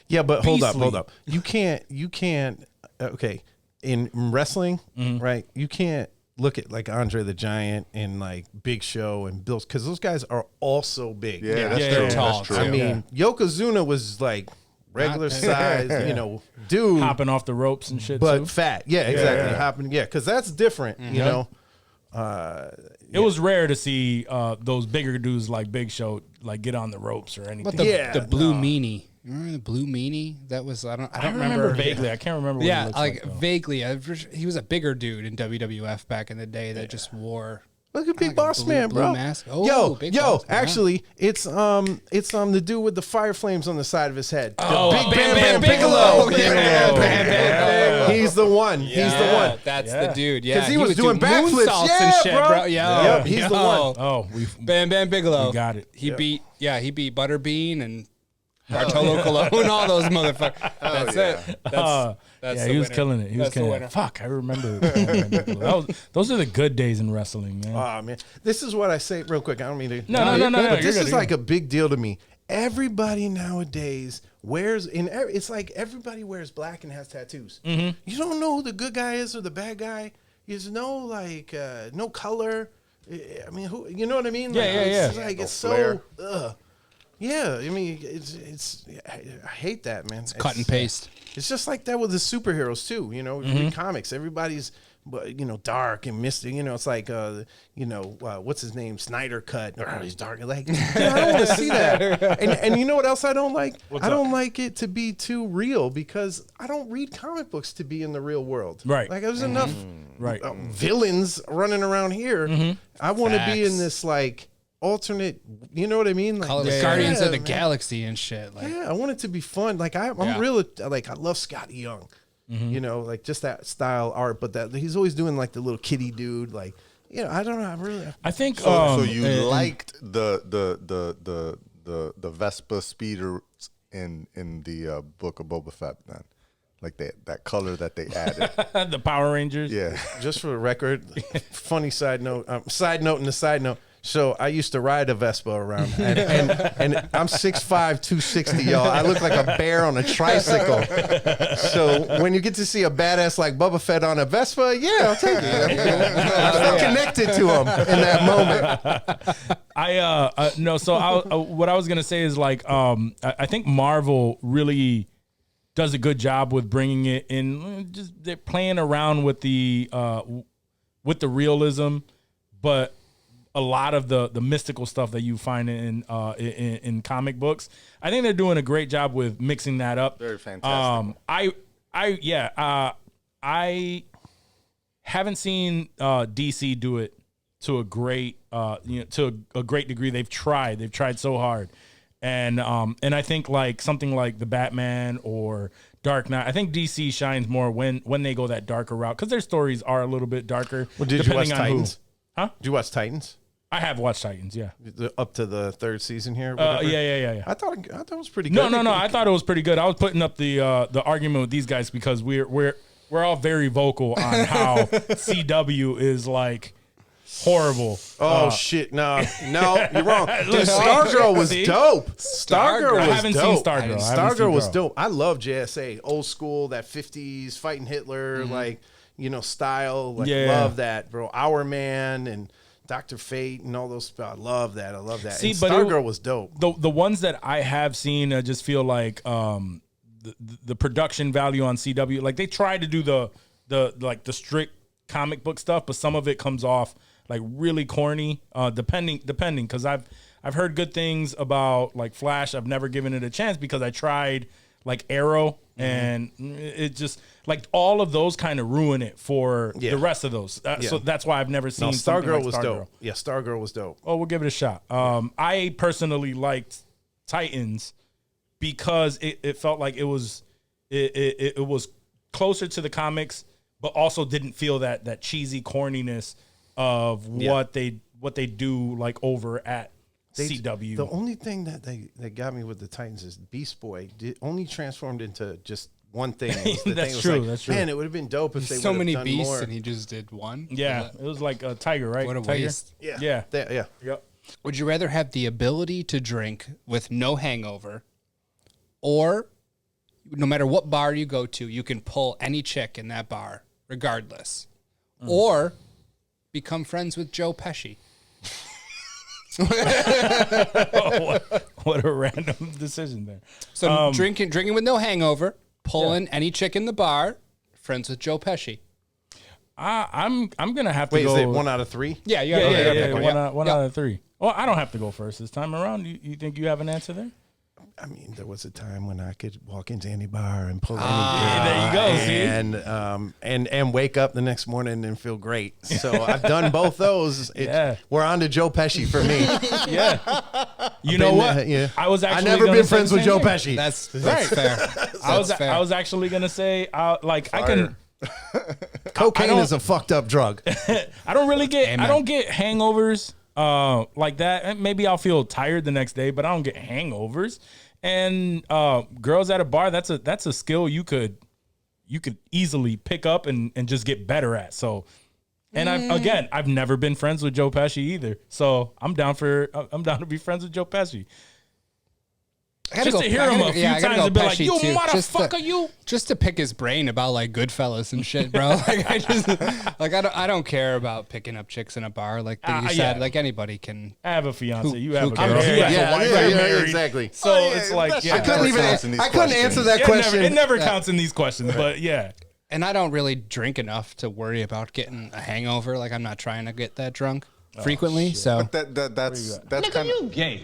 Yeah, but hold Beastly. up. You can't. Okay, in wrestling, right? You can't look at like Andre the Giant and like Big Show and Bill, because those guys are also big. Yeah, Yeah, that's yeah, true. yeah. Tall, That's true. I mean, Yokozuna was like regular Not- size, dude, Hopping off the ropes and shit. but too. fat. Yeah, exactly. Hopping. Yeah, because that's different. You know. It was rare to see those bigger dudes like Big Show like get on the ropes or anything. What the, Yeah, the blue meanie? You remember the blue meanie? That was I don't remember vaguely. I can't remember. What Yeah, he looks like though. vaguely. He was a bigger dude in WWF back in the day that just wore. Look at Big like a Boss blue- Man, blue bro. mask. Oh, Big Boss Man. Actually, it's the dude with the fire flames on the side of his head. The Oh, Big Bam Bam Bam Piccolo. Piccolo. Yeah, Bam Bam Piccolo. He's the one. He's the one. That's Yeah. the dude. Yeah, 'Cause he was doing backflips. moonsaults Yeah, and shit, bro. bro. Yep, he's the one. Oh, we Bam Bam Bigelow. We got it. He beat Butterbean and Bartolo Colon, all those motherfuckers. That's it. That's yeah, the he was winner. killing it. He was That's the killing winner. it. Fuck, I remember. Those are the good days in wrestling, man. Oh man, this is what I say real quick. I don't mean to. No, but you're this good, is you're like a big deal to me. Everybody nowadays wears it's like everybody wears black and has tattoos. Mm-hmm. You don't know who the good guy is or the bad guy. There's no like no color. I mean, who you know what I mean? Yeah, Like, yeah, it's yeah. like No it's flair. so. Yeah, I mean, I hate that, man. It's Cut and paste. It's just like that with the superheroes too. You know, you read comics. Everybody's, dark and misty. You know, it's like, what's his name? Snyder cut. Oh, he's dark. Like, I don't want to see that. And you know what else I don't like? I don't like it to be too real because I don't read comic books to be in the real world. Right. Like, there's enough Right. villains running around here. I want to be in Facts. this like alternate. You know what I mean? Like, Call it Guardians of the Galaxy and shit. Like, yeah, I want it to be fun. Like I'm really like I love Scotty Young. You know, like just that style art, but that he's always doing like the little kitty dude. Like, you know, I don't know. I think So you liked the Vespa speeder in the book of Boba Fett then, like that color that they added. the Power Rangers. Yeah. Just for the record, funny side note and a side note. So I used to ride a Vespa around, and I'm 6'5", 260, y'all. I look like a bear on a tricycle. So when you get to see a badass like Boba Fett on a Vespa, yeah, I'll take it. I felt connected to him in that moment. No. So what I was gonna say is like I think Marvel really does a good job with bringing it in. Just they're playing around with the realism, but a lot of the mystical stuff that you find in comic books, I think they're doing a great job with mixing that up. Very fantastic. I haven't seen DC do it to a great to a great degree. They've tried so hard, and I think like something like the Batman or Dark Knight, I think DC shines more when they go that darker route because their stories are a little bit darker. Well, did you watch Titans? Huh? Did you watch Titans? I have watched Titans, yeah. Up to the 3rd season here. Yeah. I thought it was pretty good. No. I thought it was pretty good. I was putting up the argument with these guys because we're all very vocal on how CW is like horrible. Oh shit! No, you're wrong. Dude, Stargirl was dope. Stargirl was dope. I haven't seen Stargirl. Stargirl was dope. I love JSA, old school, that 50s fighting Hitler, like style. Like love that, bro. Our Man and Dr. Fate and all those. I love that. See, and Stargirl was dope. The ones that I have seen, I just feel like the production value on CW, like they try to do the strict comic book stuff, but some of it comes off like really corny. Depending, because I've heard good things about like Flash. I've never given it a chance because I tried like Arrow, and it just like all of those kind of ruin it for the rest of those. So that's why I've never seen. Stargirl was Stargirl. dope. Yeah, Stargirl was dope. Oh, we'll give it a shot. I personally liked Titans because it felt like it was closer to the comics, but also didn't feel that cheesy corniness of what they do like over at CW. The only thing that got me with the Titans is Beast Boy only transformed into just one thing. That's true. Man, it would have been dope if they so many done beasts more. and he just did one. Yeah, it was like a tiger, right? What a Tiger? waste. Yeah. Yep. Would you rather have the ability to drink with no hangover, or no matter what bar you go to, you can pull any chick in that bar, regardless, or become friends with Joe Pesci? What a random decision there. So drinking with no hangover, pulling any chick in the bar, friends with Joe Pesci. I'm gonna have to Wait, go. is it 1 out of 3? Yeah, One out of 3. Well, I don't have to go first this time around. You think you have an answer there? I mean, there was a time when I could walk into any bar and pull any there you go. See, and wake up the next morning and feel great. So I've done both those. We're on to Joe Pesci for me. Yeah. You know what? Yeah. I was actually. I've never been friends with Joe Pesci. That's fair. I was actually gonna say like I can. Cocaine is a fucked up drug. I don't really get. I don't get hangovers like that. And maybe I'll feel tired the next day, but I don't get hangovers. And girls at a bar, that's a skill you could easily pick up and just get better at. So, and I've never been friends with Joe Pesci either. So I'm down to be friends with Joe Pesci. Just to hear him a few times and be like, "You motherfucker, you!" Just to pick his brain about like Goodfellas and shit, bro. Like I don't care about picking up chicks in a bar. Like you said, like anybody can. I have a fiance. You have a girl. Exactly. So it's like, I couldn't answer that question. It never counts in these questions, but yeah. And I don't really drink enough to worry about getting a hangover. Like I'm not trying to get that drunk frequently. So But that's kind of Gay.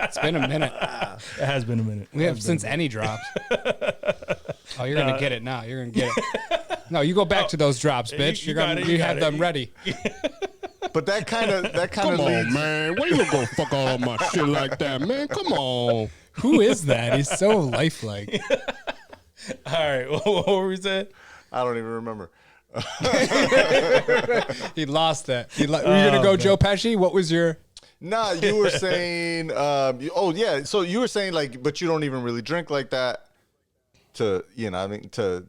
it's been a minute. It has been a minute. We have since any dropped. Oh, you're gonna get it now. You're gonna get it. No, you go back to those drops, bitch. You have them ready. But that kind of Come leads. on, man. Why you gonna fuck all of my shit like that, man? Come on. Who is that? He's so lifelike. All right, what were we saying? I don't even remember. He lost that. Were you gonna go Joe Pesci? What was your? Nah, you were saying. Oh yeah, so you were saying like, but you don't even really drink like that. To I mean, to.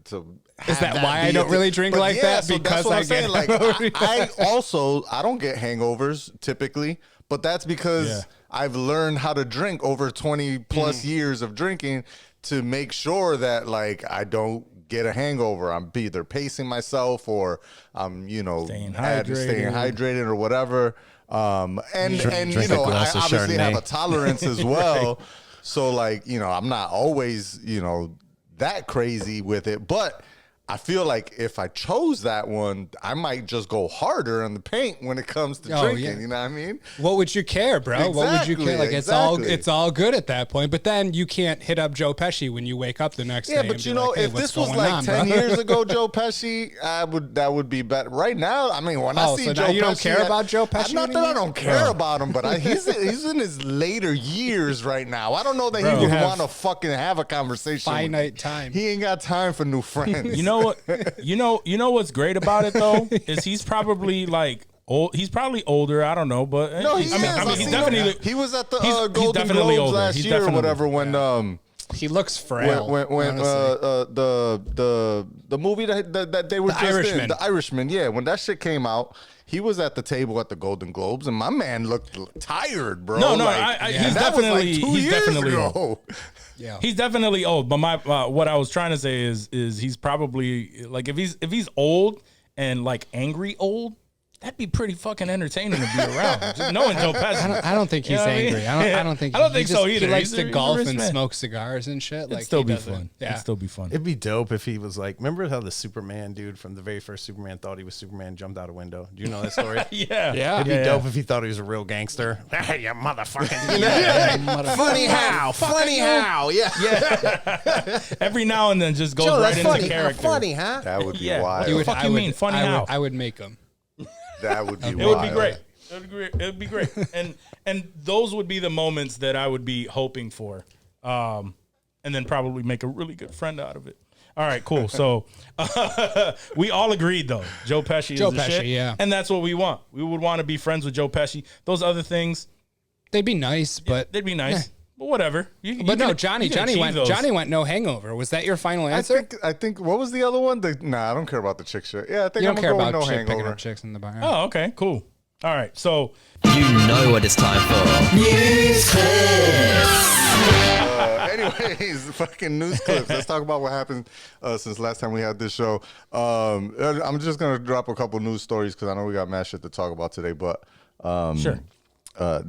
Is that why I don't really drink like that? So because that's what I I'm saying. Like, I don't get hangovers typically, but that's because I've learned how to drink over 20 plus years of drinking to make sure that like I don't get a hangover. I'm either pacing myself or I'm staying hydrated or whatever. And I obviously have a tolerance as well. So like I'm not always that crazy with it, but I feel like if I chose that one, I might just go harder on the paint when it comes to drinking. Yeah. You know what I mean? What would you care, bro? Exactly, what would you care? Like it's all good at that point. But then you can't hit up Joe Pesci when you wake up the next day. Yeah, but hey, if this was like 10 years ago, Joe Pesci, that would be better. Right now, I mean, when I see Joe Pesci, you don't care about Joe Pesci? Not that I don't care about him, but he's in his later years right now. I don't know that he would want to fucking have a conversation. Finite time. He ain't got time for new friends. You know what? You know what's great about it though is he's probably like old. He's probably older. I don't know, but no, he's definitely. He was at the Golden Globes last year or whatever when he looks frail. When the movie that they were in, The Irishman, yeah, when that shit came out. He was at the table at the Golden Globes, and my man looked tired, bro. No, he's definitely old. Yeah, he's definitely old. But what I was trying to say is he's probably like if he's old and like angry old, that'd be pretty fucking entertaining to be around. Just knowing Joe Pesci. I don't think he's angry. I don't think so either. He likes to golf and smoke cigars and shit. It'd still be fun. Yeah. It'd still be fun. It'd be dope if he was like, remember how the Superman dude from the very first Superman thought he was Superman, jumped out a window? Do you know that story? Yeah. It'd be dope if he thought he was a real gangster. Hey, you motherfucker. Funny how. Yeah. Every now and then just goes right into character. Funny, huh? That would be wild. What the fuck you mean funny how? I would make him. That would be It wild. would be great. It would be great. And those would be the moments that I would be hoping for. And then probably make a really good friend out of it. All right, cool. So we all agreed though. Joe Pesci is the shit. Yeah. And that's what we want. We would want to be friends with Joe Pesci. Those other things, they'd be nice, but they'd be nice. But whatever. Johnny went no hangover. Was that your final answer? I think what was the other one? I don't care about the chick shit. Yeah, I think you I'm don't care gonna about go with no hangover. picking up chicks in the bar. Oh, okay, cool. All right, so you know what it's time for. News clips. Anyways, fucking news clips. Let's talk about what happened since last time we had this show. I'm just gonna drop a couple news stories because I know we got mad shit to talk about today. But sure.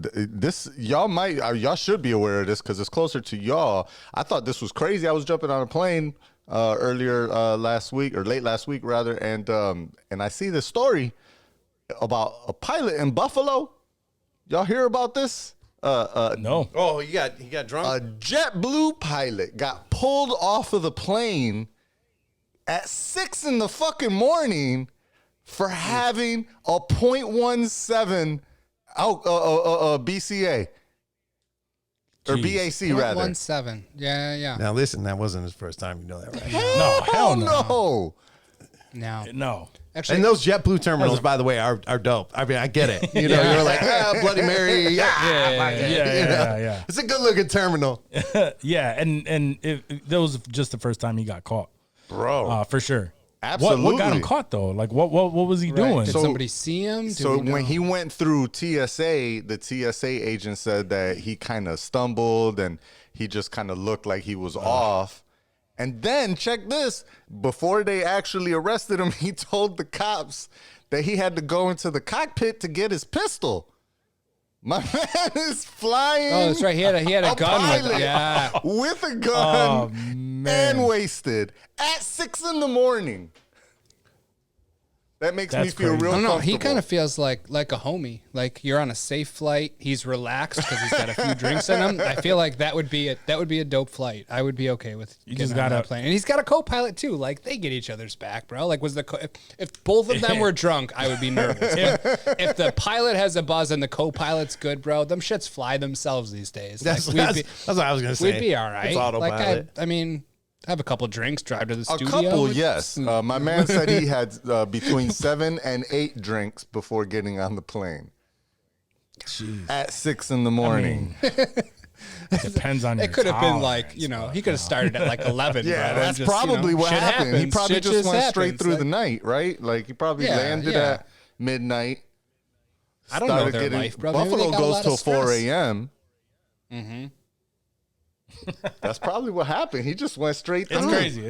This y'all should be aware of this because it's closer to y'all. I thought this was crazy. I was jumping on a plane earlier last week or late last week rather, and I see this story about a pilot in Buffalo. Y'all hear about this? No. Oh, he got drunk? A JetBlue pilot got pulled off of the plane at 6 in the fucking morning for having a .17 BCA or BAC rather. 1.17. Yeah. Now listen, that wasn't his first time. You know that, right? Hell no. No. Actually, and those JetBlue terminals, by the way, are dope. I mean, I get it. You know, you're like, Bloody Mary. Yeah. It's a good looking terminal. Yeah, and that was just the first time he got caught, bro. For sure. Absolutely. What got him caught though? Like what was he doing? Did somebody see him? When he went through TSA, the TSA agent said that he kind of stumbled and he just kind of looked like he was off. And then check this, before they actually arrested him, he told the cops that he had to go into the cockpit to get his pistol. My man is flying. Oh, that's right. He had a gun with a gun and wasted at 6 in the morning. That makes me That's feel crazy. real I don't know. comfortable. He kind of feels like a homie. Like you're on a safe flight. He's relaxed because he's got a few drinks in him. I feel like that would be a dope flight. I would be okay with You getting just on gotta- that plane. And he's got a co-pilot too. Like they get each other's back, bro. Like if both of them were drunk, I would be nervous. If the pilot has a buzz and the co-pilot's good, bro, them shits fly themselves these days. That's Like, what I was gonna say. we'd be all right. It's Like autopilot. I mean, have a couple drinks, drive to the A studio. couple, yes. My man said he had between 7 and 8 drinks before getting on the plane. Jeez. At 6 in the morning. Depends on your It could have been tolerance, like, he could have started at like 11. Yeah, bro, and that's just, probably what shit happened. He happens. probably Shit just went straight happens. through Like, the night, right? Like he probably Yeah, landed yeah. at midnight. I don't know started their getting- life, bro. Maybe they Buffalo got a goes lot till of 4 stress. a.m. That's probably what happened. He just went straight through. It's crazy.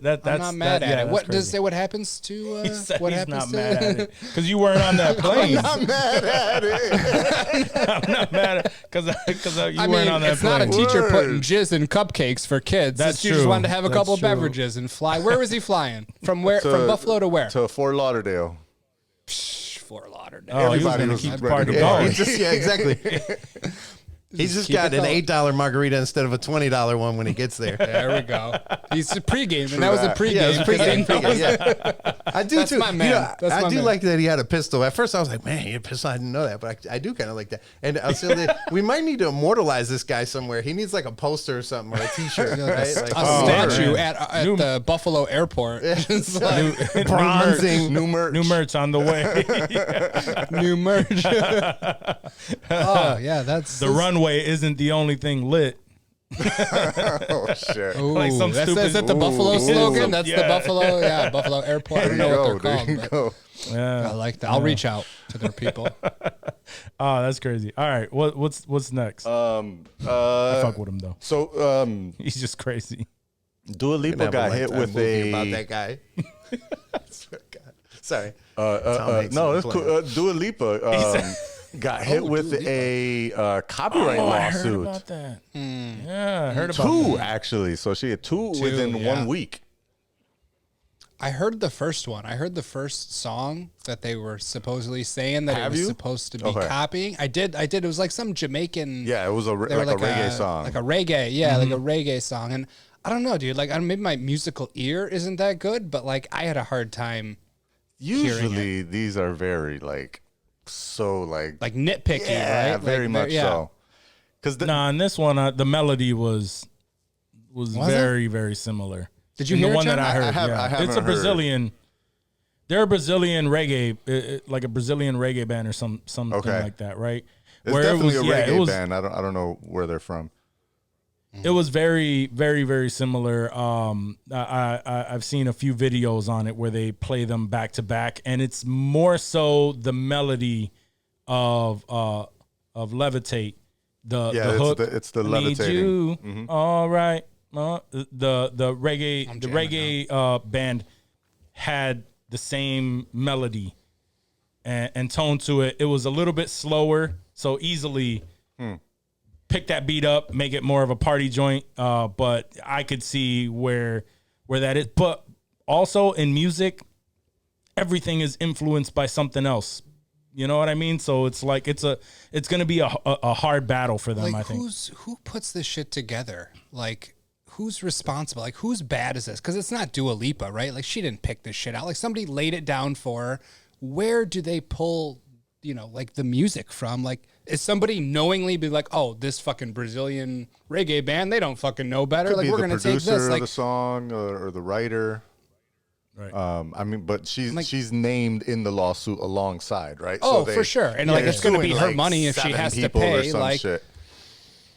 That's I'm not mad at it. What does crazy. say? What happens to? He said what he's happens not to? mad at it because you weren't on that plane. I'm mad at it. I'm not mad at it because you I weren't mean, on that it's plane. not a teacher Word. putting jizz in cupcakes for kids. That's You just true. wanted to have a That's couple true. beverages and fly. Where was he flying? From where? From Buffalo to where? To Fort Lauderdale. Fort Lauderdale. Oh, he was Everybody going to was keep the ready party to go. going. Yeah, exactly. He's just keep got it an going. $8 margarita instead of a $20 one when he gets there. There we go. He's a pregame, and that was a that. pregame. Yeah, it was pregame. That was- Yeah. I do That's too. my man. You know, That's I my do man. like that he had a pistol. At first, I was like, man, he had a pistol. I didn't know that, but I do kind of like that. And I was saying that we might need to immortalize this guy somewhere. He needs like a poster or something or a T-shirt, right? Like, A statue at the Buffalo airport. Just like, bronzing. New merch. New merch on the way. new merch. Oh yeah, that's The runway isn't the only thing lit. Oh shit. Ooh, Like some that's, stupid- is that the Buffalo Ooh. slogan? That's the Yeah. Buffalo, Buffalo Airport. I don't know what they're There you called, go. but Yeah. I like that. I'll reach out to their people. Oh, that's crazy. All right, what's next? I fuck with him though. So He's just crazy. Dua Lipa got hit with about a that guy. I swear to God. Sorry. Tom Hanks no, is that's cool. Dua Lipa got hit with a copyright I heard lawsuit. about that. Yeah, I heard about Two that. actually. So she had two within yeah. 1 week. I heard the first one. I heard the first song that they were supposedly saying that Have it was you? supposed to be Okay. copying. I did. It was like some Jamaican. Yeah, it was they were like a reggae song. Like a reggae, yeah, like a reggae song. And I don't know, dude. Like, maybe my musical ear isn't that good, but like, I had a hard time. Usually these are very like Nitpicky, yeah, right? very Like, much yeah. so. Because Nah, in this one, the melody was very, very similar. Did you In hear the it, one that John? I heard? I haven't It's a heard. Brazilian. They're a Brazilian reggae, like a Brazilian reggae band or something Okay. like that, right? it's definitely a reggae band. I don't know where they're from. It was very, very, very similar. I've seen a few videos on it where they play them back to back, and it's more so the melody of Levitate. The hook. It's the Need levitating. you. All right. The reggae band had the same melody and tone to it. It was a little bit slower, so easily pick that beat up, make it more of a party joint. But I could see where that is. But also in music, everything is influenced by something else. You know what I mean? So it's like it's gonna be a hard battle for them. Like, I think. who puts this shit together? Like, who's responsible? Like, whose bad is this? Because it's not Dua Lipa, right? Like, she didn't pick this shit out. Like, somebody laid it down for her. Where do they pull, like the music from? Like, is somebody knowingly be like, oh, this fucking Brazilian reggae band, they don't fucking know better. Could Like, be we're the gonna take producer this. of Like, the song or the writer. Right. But she's named in the lawsuit alongside, right? oh, So for sure. And like, they're it's gonna be suing, her like, money if she 7 has to people or pay. some Like, shit.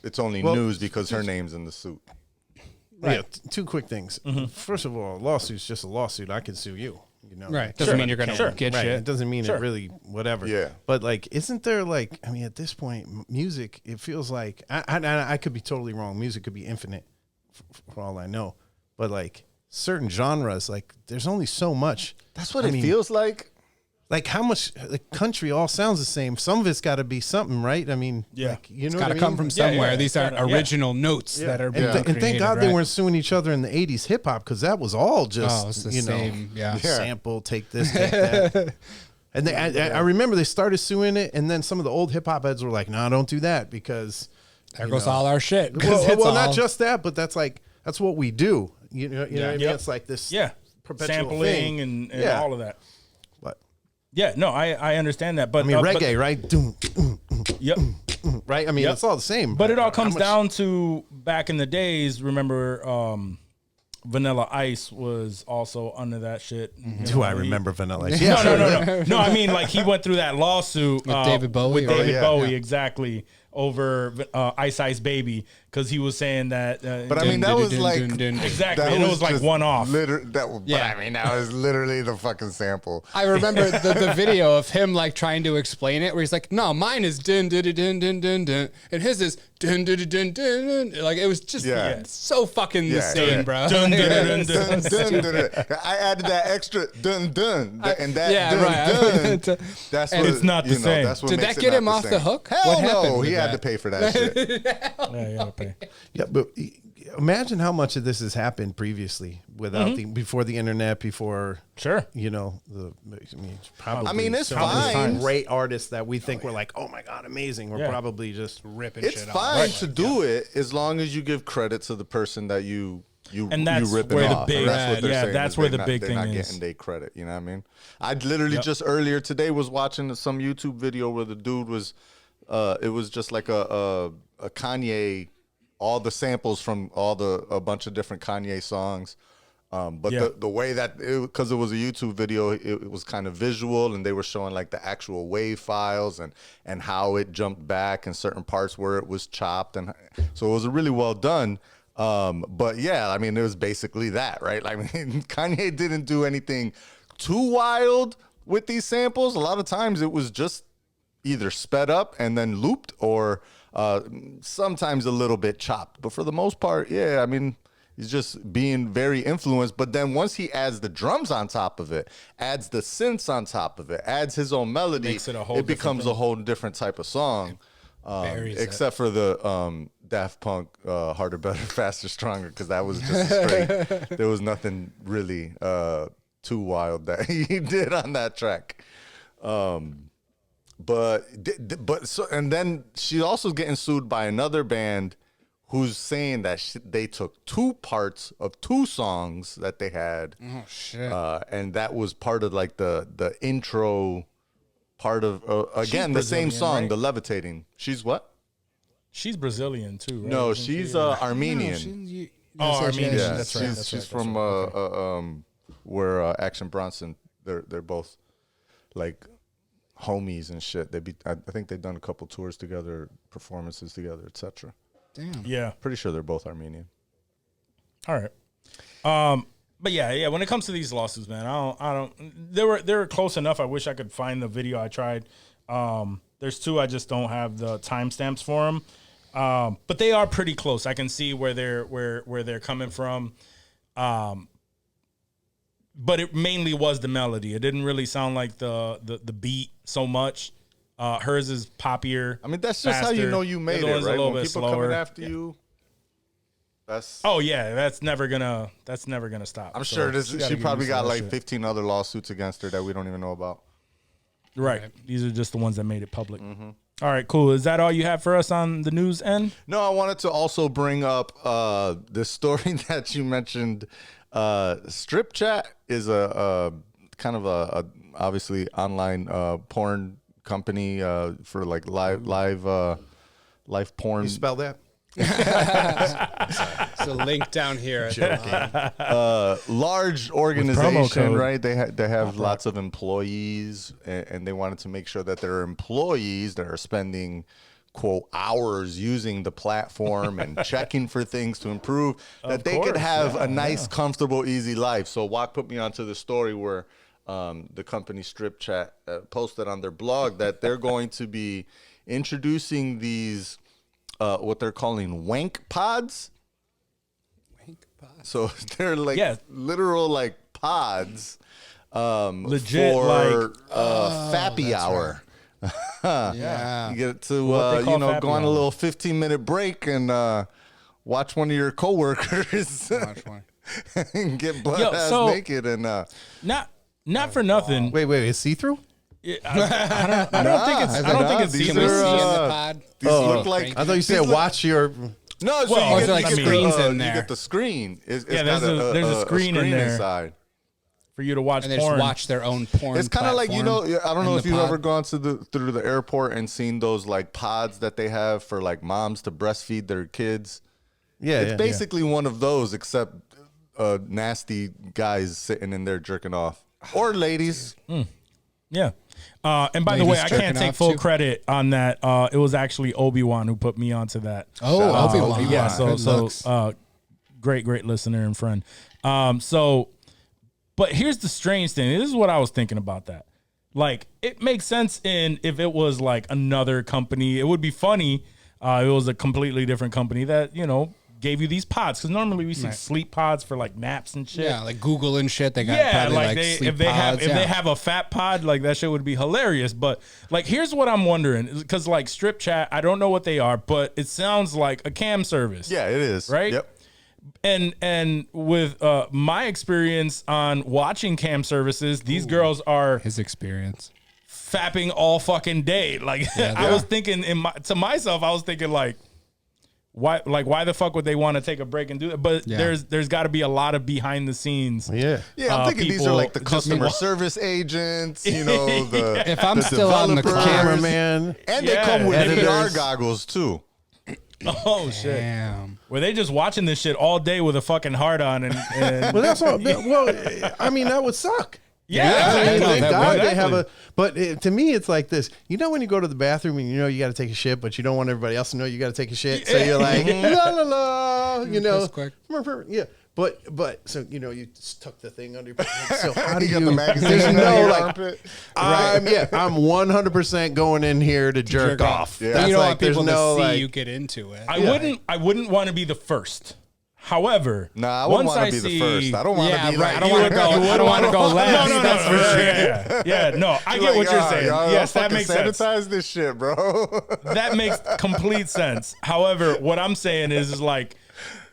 It's only news because her name's in the suit. Yeah, two quick things. First of all, a lawsuit's just a lawsuit. I can sue you. right? Doesn't mean you're gonna get Right. shit. It doesn't mean it really whatever. Yeah. But like, isn't there like? I mean, at this point, music. It feels like I could be totally wrong. Music could be infinite, for all I know. But like certain genres, like there's only so much. That's what it feels like. like how much the country all sounds the same. Some of it's got to be something, right? I mean, Yeah. like, you know, It's what got I to mean? come from somewhere. These aren't original notes that are being And thank created, God they right? weren't suing each other in the '80s hip hop because that was all just it's the you same, know, sample, take this, take that. And I remember they started suing it, and then some of the old hip hop heads were like, "No, don't do that because there goes all our shit." Well, not just that, but that's what we do. You know what I mean? It's like this, perpetual sampling thing. and all of that. But yeah, no, I understand that. But I mean, reggae, right? Yep. Right. I mean, it's all the same. But it all comes down to back in the days. Remember, Vanilla Ice was also under that shit. Do I remember Vanilla Ice? No. No, I mean, like he went through that lawsuit with David Bowie. With David Bowie, exactly, over Ice Ice Baby, because he was saying that. But I mean, that was like exactly. And it was like one off. But I mean, that was literally the fucking sample. I remember the video of him like trying to explain it, where he's like, "No, mine is dun dun dun dun dun dun, and his is dun dun dun dun dun." Like it was just so fucking the same, bro. Dun, dun, dun, dun, dun, dun, dun. I added that extra dun dun, and that dun. That's what it's not the same. That's what Did makes that it get not him the off same. the hook? Hell What no, happened with he had that? to pay for that shit. Yeah, you gotta pay. Yeah, but imagine how much of this has happened previously without before the internet, before you know it's probably. I mean, it's some fine. Great artists that we think were like, oh my god, amazing. We're probably just ripping. It's shit fine off. to do it as long as you give credit to the person that you and that's ripping where the off. big That's what they're saying that's is where they're the big they're thing not is. getting their credit. You know what I mean? I literally just earlier today was watching some YouTube video where the dude was, it was just like a Kanye, all the samples from a bunch of different Kanye songs. But the way that, because it was a YouTube video, it was kind of visual, and they were showing like the actual wave files and how it jumped back and certain parts where it was chopped, and so it was really well done. But yeah, I mean, it was basically that, right? I mean, Kanye didn't do anything too wild with these samples. A lot of times it was just either sped up and then looped, or sometimes a little bit chopped. But for the most part, yeah, I mean, he's just being very influenced. But then once he adds the drums on top of it, adds the synths on top of it, adds his own melody, it becomes a whole different type of song. Except for the Daft Punk Harder, Better, Faster, Stronger, because that was just straight. There was nothing really too wild that he did on that track. But so, and then she's also getting sued by another band who's saying that they took two parts of two songs that they had. Oh shit! And that was part of like the intro part of again the same song, right? The Levitating. She's what? She's Brazilian too, right? No, she's Armenian. Armenian. Yeah, that's right. She's from where Action Bronson. They're both like homies and shit. I think they've done a couple tours together, performances together, etc. Damn. Yeah. Pretty sure they're both Armenian. All right. But yeah. When it comes to these lawsuits, man, I don't. They were close enough. I wish I could find the video. I tried. There's two. I just don't have the timestamps for them. But they are pretty close. I can see where they're coming from. But it mainly was the melody. It didn't really sound like the beat so much. Hers is poppier. I mean, that's just how you know you made it, right? When people coming after you, that's that's never gonna stop. I'm sure she probably got like 15 other lawsuits against her that we don't even know about. Right. These are just the ones that made it public. Mm-hmm. All right, cool. Is that all you have for us on the news end? No, I wanted to also bring up the story that you mentioned. Strip Chat is a kind of a obviously online porn company for like live porn. You spell that? It's a link down here. Large organization, right? They have lots of employees, and they wanted to make sure that their employees that are spending quote hours using the platform and checking for things to improve, that they could have a nice, comfortable, easy life. So Wok put me onto the story where the company Strip Chat posted on their blog that they're going to be introducing these what they're calling wank pods. Wank pods. So they're like literal like pods Legit, for Fappy Hour. Yeah. You get to What they call Fappy go on a Hour. little 15-minute break and watch one of your coworkers and get butt ass naked and not for nothing. Wait, is see-through? I don't think it's. I don't think it's. These Can we see in are, the pod? these look like I thought you said watch your. no. So Well, you is get, there, like, you get screens the, in there? You get the screen. It's Yeah, got there's a screen in there. inside. For you to watch And they porn. just watch their own porn. It's kind of like, you know, I don't know in if the you've pod. ever gone to through the airport and seen those like pods that they have for like moms to breastfeed their kids. Yeah, It's basically one of those, except nasty guys sitting in there jerking off, or ladies. Yeah. And by the Ladies way, I can't jerking take off full too? credit on that. It was actually Obi-Wan who put me onto that. Oh, Obi-Wan. Yeah. Good looks. Great listener and friend. But here's the strange thing. This is what I was thinking about that. Like, it makes sense if it was like another company. It would be funny. It was a completely different company that, gave you these pods. Because normally we see sleep pods for like naps and shit. Yeah, like Google and shit. They got probably like sleep if they pods. have a fat pod, like that shit would be hilarious. But like, here's what I'm wondering, because like strip chat, I don't know what they are, but it sounds like a cam service. Yeah, it is. Right? Yep. And with my experience on watching cam services, these girls are his experience fapping all fucking day. Like I was thinking to myself, I was thinking like, why the fuck would they want to take a break and do that? But there's got to be a lot of behind the scenes. Yeah, I'm thinking these are like the customer service agents. The if I'm the still on the developers. cameraman, and they come with editors. VR goggles too. Oh shit! Damn. Were they just watching this shit all day with a fucking heart on and Well, that's all. Well, I mean, that would suck. yeah, I mean, thank God they have exactly. But to me, it's like this. When you go to the bathroom and you got to take a shit, but you don't want everybody else to know you got to take a shit, so you're like, la la la, Piss quick. yeah. But so you just tuck the thing under. So how do You you? got the magazine There's under no your like. armpit. I'm 100% going in here to jerk off. Yeah. That's You don't like, want people there's no to see like. you get into it. I wouldn't want to be the first. However, Nah, I wouldn't once want to be the first. I don't want to be like. I don't want to go. I don't want to go last. No, That's for sure. Yeah, no, I get what you're saying. Yes, that makes sense. Sanitize this shit, bro. That makes complete sense. However, what I'm saying is like,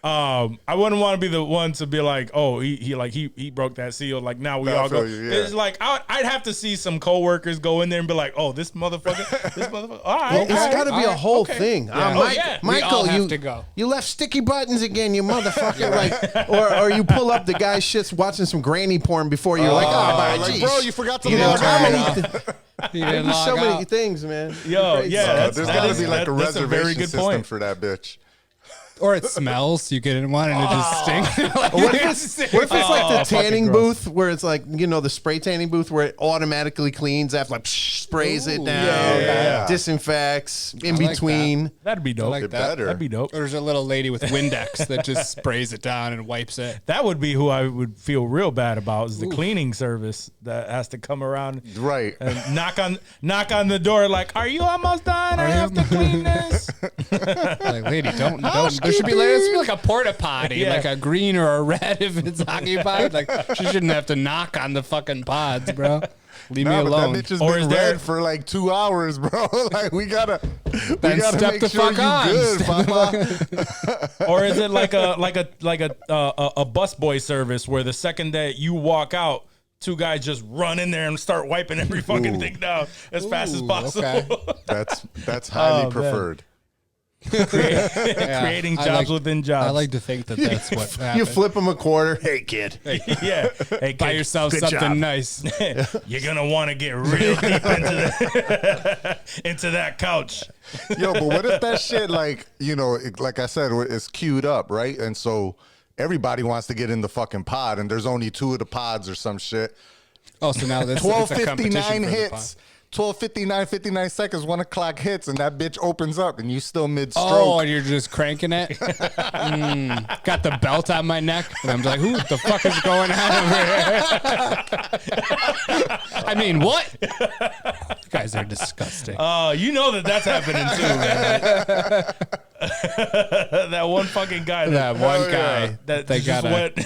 I wouldn't want to be the one to be like, oh, he broke that seal. Like now we all go. feel you, yeah. It's like I'd have to see some coworkers go in there and be like, oh, this motherfucker. All right, It's got to be a whole thing. Yeah. We all Michael, have to go. you left sticky buttons again, you motherfucker. Like, or you pull up the guy's shits watching some granny porn before you're like, oh, like, geez. bro, you forgot to You know log how out. many? You didn't There's so log many out. things, man. Yo, yeah, There's got to be like a that's a very reservation good system point. for that bitch. Or it smells. You get in one and it just stinks. Like, What if it's like the tanning gross. booth where it's like, the spray tanning booth where it automatically cleans after like sprays it down, yeah. disinfects in like between. That'd be dope. like It that. better. That'd be dope. Or there's a little lady with Windex that just sprays it down and wipes it. That would be who I would feel real bad about is the cleaning service that has to come around Right. and knock on the door like, are you almost done? I have to clean this. Like, lady, don't. There should be like a porta potty, Yeah. like a green or a red if it's occupied. Like, she shouldn't have to knock on the fucking pods, bro. Leave me But alone. that bitch has Or been is there- red for like 2 hours, bro. Like we gotta step make the sure fuck you on. good, papa. Or is it like a busboy service where the second that you walk out, two guys just run in there and start wiping every fucking thing down as fast as possible. okay. That's highly man. preferred. Creating jobs within jobs. I like to think that that's what happens. You flip them a quarter. Hey, kid. Yeah. Hey, Buy kid, yourself good something job. nice. you're gonna want to get real deep into that couch. Yo, but what if that shit like I said, it's queued up, right? And so everybody wants to get in the fucking pod, and there's only 2 of the pods or some shit. Oh, so now this is a competition 12:59 for the hits. 12:59, 59 seconds, 1 o'clock hits, and that bitch opens up, and you still mid-stroke. Oh, and you're just cranking it? Got the belt on my neck, and I'm like, who the fuck is going on over here? I mean, what? You guys are disgusting. You know that's happening too, man. that one fucking guy. That one guy That they just gotta went,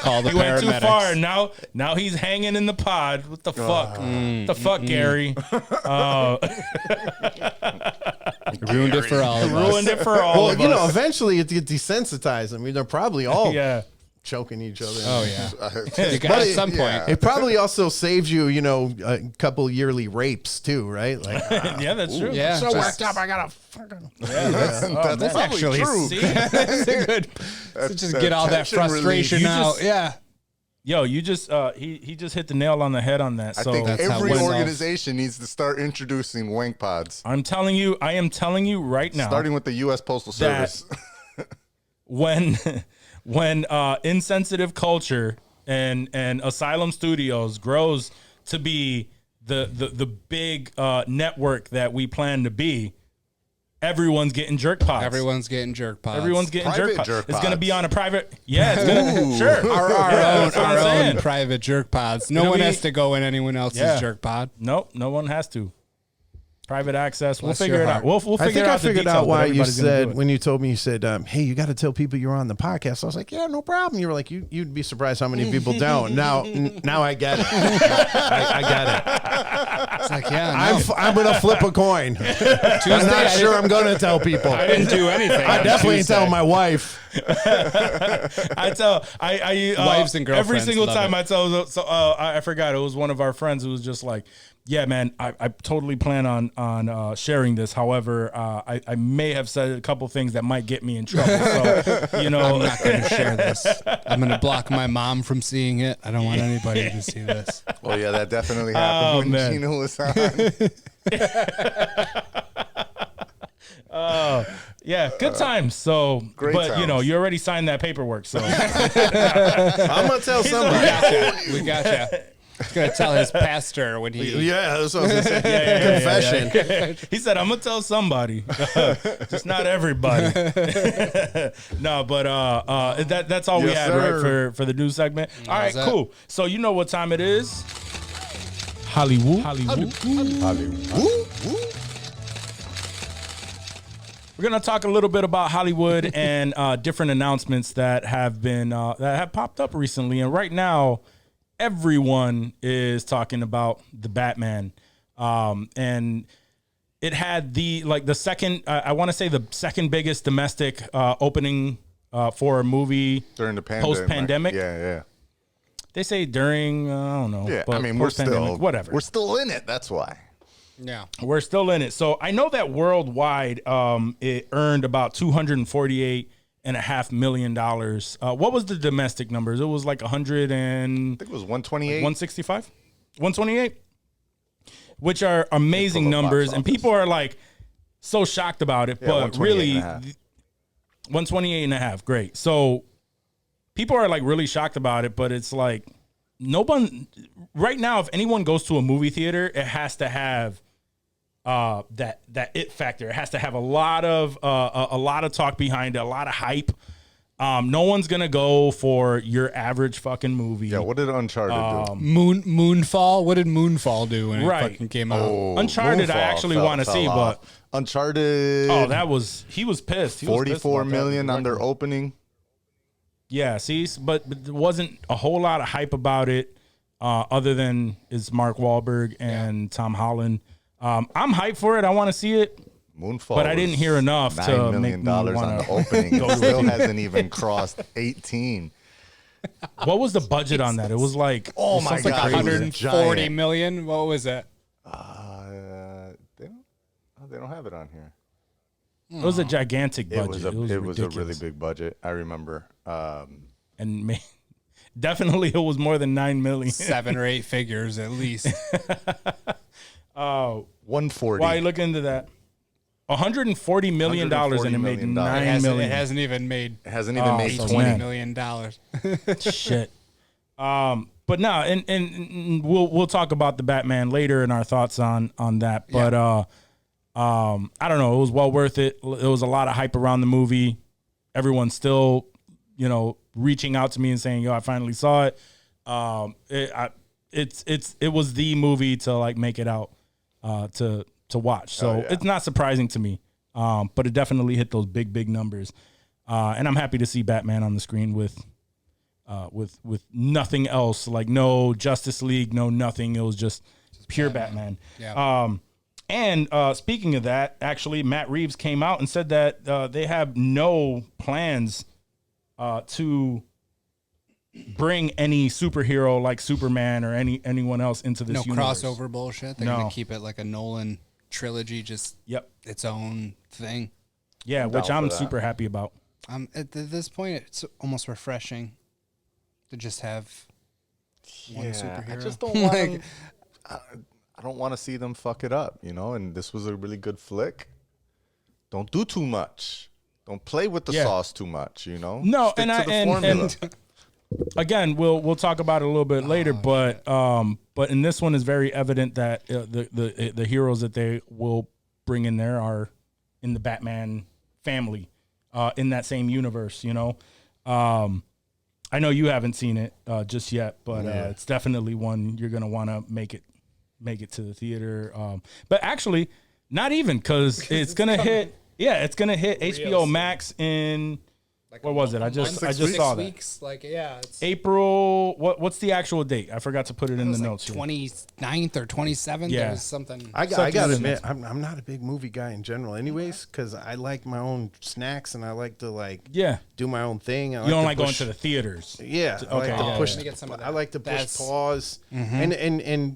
call the he went too paramedics. far. Now he's hanging in the pod. What the fuck? The fuck, Gary? Ruined it for all of us. Ruined it for all Well, of you know, us. eventually it gets desensitized. I mean, they're probably all Yeah. choking each other. Oh yeah, you got But at some point. It probably also saves you, you know, a couple yearly rapes too, right? Like, Yeah, that's true. Yeah, so just- worked up, I gotta fucking. That's probably actually true. See? That's a good. Just get all that tension relief. frustration You out. just- Yeah. Yo, you just he just hit the nail on the head on that. I So think That's how every it went. organization needs to start introducing wank pods, I am telling you right now. starting with the U.S. Postal That- Service. when insensitive culture and Asylum Studios grows to be the big network that we plan to be, everyone's getting jerk pods. Everyone's getting jerk pods. Everyone's getting Private jerk pods. jerk It's going to be pods. on a private. Yeah, it's gonna, sure. our That's what I'm own saying. private jerk pods. No It'll one be- has to go in anyone else's Yeah. jerk pod. Nope, no one has to. Private access. We'll Bless figure your it out. heart. We'll I figure think out I the figured details, out but why you everybody's gonna do said it. when you told me, you said, "Hey, you got to tell people you're on the podcast." I was like, "Yeah, no problem." You were like, "You'd be surprised how many people don't." Now I get it. I get it. It's like, yeah, no. I'm gonna flip a coin. I'm not sure I'm gonna tell people. I didn't do anything. I on definitely Tuesday. tell my wife. I tell Wives and every girlfriends single love time it. I tell. So I forgot. It was one of our friends who was just like, "Yeah, man, I totally plan on sharing this. However, I may have said a couple things that might get me in trouble. So, you know, I'm not going to share this. I'm going to block my mom from seeing it. I don't want anybody to see this. Well, yeah, that definitely happened when man. Gina was on. yeah, good times. So, Great but you know, times. you already signed that paperwork. So, I'm gonna tell somebody. We got you. He's going to tell his pastor when he... Yeah, that's what I was gonna say. Confession. he said, "I'm gonna tell somebody, just not everybody." No, but that's all we Yes, had sir. right for the news segment. All right, that. cool. So you know what time it is? HOLLYWOO. We're gonna talk a little bit about Hollywood and different announcements that have been that have popped up recently. And right now, everyone is talking about the Batman, and it had the second. I want to say the second biggest domestic opening for a movie During the pandemic. post-pandemic. Yeah. They say during I don't know. Yeah, but I mean, we're post-pandemic, still whatever. We're still in it. That's why. Yeah. We're still in it. So I know that worldwide, it earned about $248.5 million. What was the domestic numbers? It was like 100 and I think it was 128. 165, 128, which are amazing Pull up box numbers, and office. people are like so shocked about it. Yeah, But 128 really, and a half. 128 and a half. Great. So people are like really shocked about it, but it's like no one right now. If anyone goes to a movie theater, it has to have that it factor. It has to have a lot of talk behind it, a lot of hype. No one's gonna go for your average fucking movie. Yeah, what did Uncharted do? Moonfall? What did Moonfall do when Right. it fucking came out? Uncharted, I Moonfall actually want to fell see, off. but Uncharted. he was pissed. He was pissed 44 about that. million on their opening. Yeah, see, but there wasn't a whole lot of hype about it, other than it's Mark Wahlberg and Tom Holland. I'm hyped for it. I want to see it. Moonfall, But I didn't was hear enough to $9 make million me on wanna the opening. go It still see it. hasn't even crossed 18. What was the budget on that? It was like Oh my something God, crazy. it was 140 giant. million? What was that? They don't have it on here. It was a gigantic budget. It was a ridiculous. really big budget. I remember. And definitely it was more than 9 million. 7 or 8 figures at least. 140. Why look into that? $140 million and it made $140 million. $9 million. It hasn't even made It hasn't even made so 20. man. $20 million. Shit. But no, and we'll talk about the Batman later and our thoughts on that. But I don't know. It was well worth it. It was a lot of hype around the movie. Everyone's still, reaching out to me and saying, "Yo, I finally saw it." It was the movie to like make it out to watch. So it's not surprising to me. but it definitely hit those big numbers. And I'm happy to see Batman on the screen with nothing else, like no Justice League, no nothing. It was just pure Batman. Yeah. And speaking of that, actually, Matt Reeves came out and said that they have no plans to bring any superhero like Superman or anyone else into this universe. Crossover bullshit. They're going to keep it like a Nolan trilogy, just its own thing. Yeah, which I'm super happy about. At this point, it's almost refreshing to just have one superhero. I just don't want them, I don't want to see them fuck it up, you know. And this was a really good flick. Don't do too much. Don't play with the sauce too much, you know. No, Stick to the formula. and again, we'll talk about it a little bit later, but in this one, it's very evident that the heroes that they will bring in there are in the Batman family, in that same universe. You know, I know you haven't seen it just yet, but it's definitely one you're gonna want to make it to the theater. But actually, not even because it's gonna hit. Yeah, it's gonna hit HBO Max in. What was it? I just saw that. Weeks, it's April. What's the actual date? I forgot to put it in the notes. 29th or 27th. Yeah. There was something. I gotta admit, I'm not a big movie guy in general, anyways, because I like my own snacks and I like to do my own thing. You don't like going to the theaters. Yeah, I like to push. I like to push pause and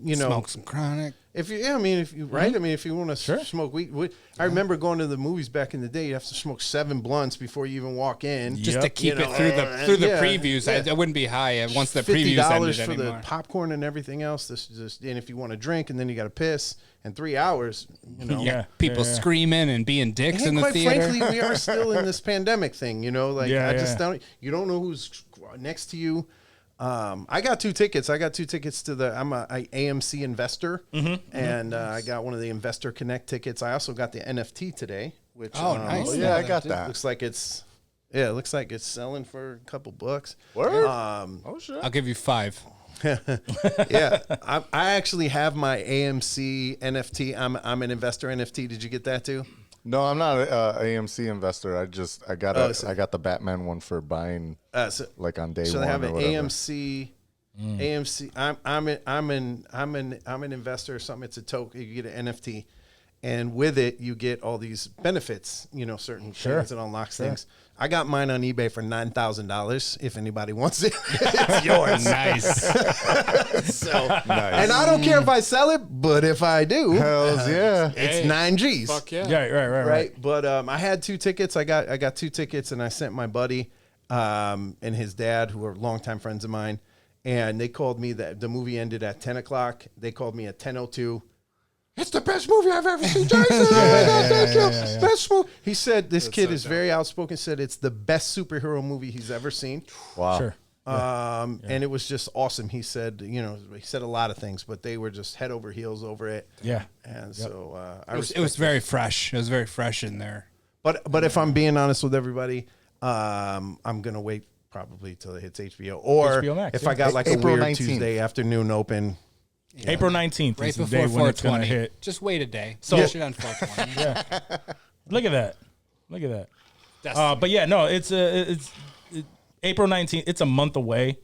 you know, smoke some chronic. If you, if you if you want to smoke weed, I remember going to the movies back in the day. You have to smoke 7 blunts before you even walk in, just to keep it through the previews. I wouldn't be high once the previews ended $50 for anymore. the popcorn and everything else. And if you want to drink, and then you got to piss, and 3 hours, you know, people screaming and being dicks in the quite theater. frankly, we are still in this pandemic thing. You know, I just don't. You don't know who's next to you. I got 2 tickets. I got 2 tickets to I'm a AMC investor, and I got one of the Investor Connect tickets. I also got the NFT today, which nice. Yeah, I got that. Looks like it's selling for a couple bucks. Word? Oh shit! I'll give you 5. Yeah, I actually have my AMC NFT. I'm an investor NFT. Did you get that too? No, I'm not a AMC investor. I got the Batman one for buying like on day one. So they have or an whatever. AMC. I'm an investor or something. It's a token. You get an NFT, and with it you get all these benefits. You know, certain things. It unlocks things. I got mine on eBay for $9,000. If anybody wants it, it's yours. Nice. And I don't care if I sell it, but if I do, hells yeah, it's 9 G's. Fuck yeah. Yeah, right. But I had 2 tickets. I got 2 tickets, and I sent my buddy and his dad, who are longtime friends of mine, and they called me. That the movie ended at 10 o'clock. They called me at 10:02. It's the best movie I've ever seen, Jason. Best movie. He said this kid is very outspoken. Said it's the best superhero movie he's ever seen. Wow. Sure. And it was just awesome. He said, he said a lot of things, but they were just head over heels over it. Yeah. And so It was very fresh. It was very fresh in there. But if I'm being honest with everybody, I'm gonna wait probably till it hits HBO, or HBO Max, if I got like April a weird 19th. Tuesday afternoon open. April 19th Right is the before day when it's gonna 420. hit. Just wait a day. So- Push it on 420. Look at that. But yeah, no, it's April 19th. It's a month away.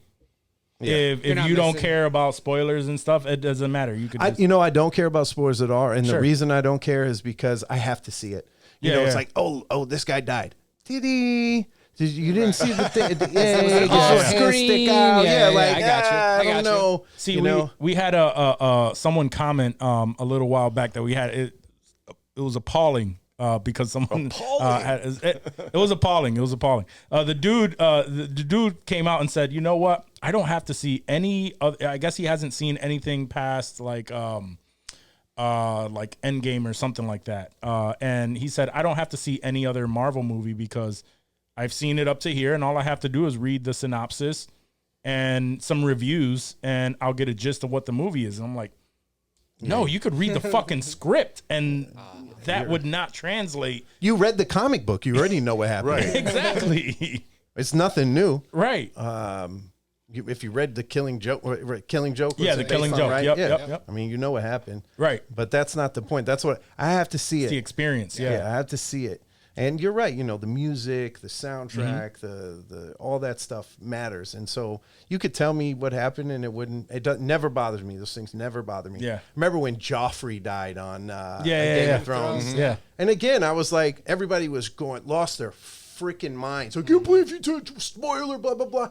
Yeah. If you don't care about spoilers and stuff, it doesn't matter. You could. Just, I don't care about spoilers at all, and Sure. the reason I don't care is because I have to see it. It's like, oh, this guy died. Did he? You didn't see the thing? Yeah, off hand screen. stick out. Yeah, like I got you. I don't know. See, we had someone comment a little while back that we had it was appalling because someone it was appalling. It was appalling. The dude came out and said, you know what? I don't have to see any other. I guess he hasn't seen anything past like Endgame or something like that. And he said, I don't have to see any other Marvel movie because I've seen it up to here, and all I have to do is read the synopsis and some reviews, and I'll get a gist of what the movie is. And I'm like, no, you could read the fucking script, and that would not translate. You read the comic book. You already know what happened. Right. Exactly. It's nothing new. Right. if you read the Killing Joke, was the it Killing based on, Joke. right? Yep. I mean, you know what happened, Right. But that's not the point. That's what I have to see It's it. the experience. Yeah. I have to see it. And you're right. You know, the music, the soundtrack, the all that stuff matters. And so you could tell me what happened, and never bothers me. Those things never bother me. Yeah. Remember when Joffrey died on Game Game of Thrones? Yeah. And again, I was like, everybody was lost their freaking minds. I can't believe you took spoiler, blah, blah, blah.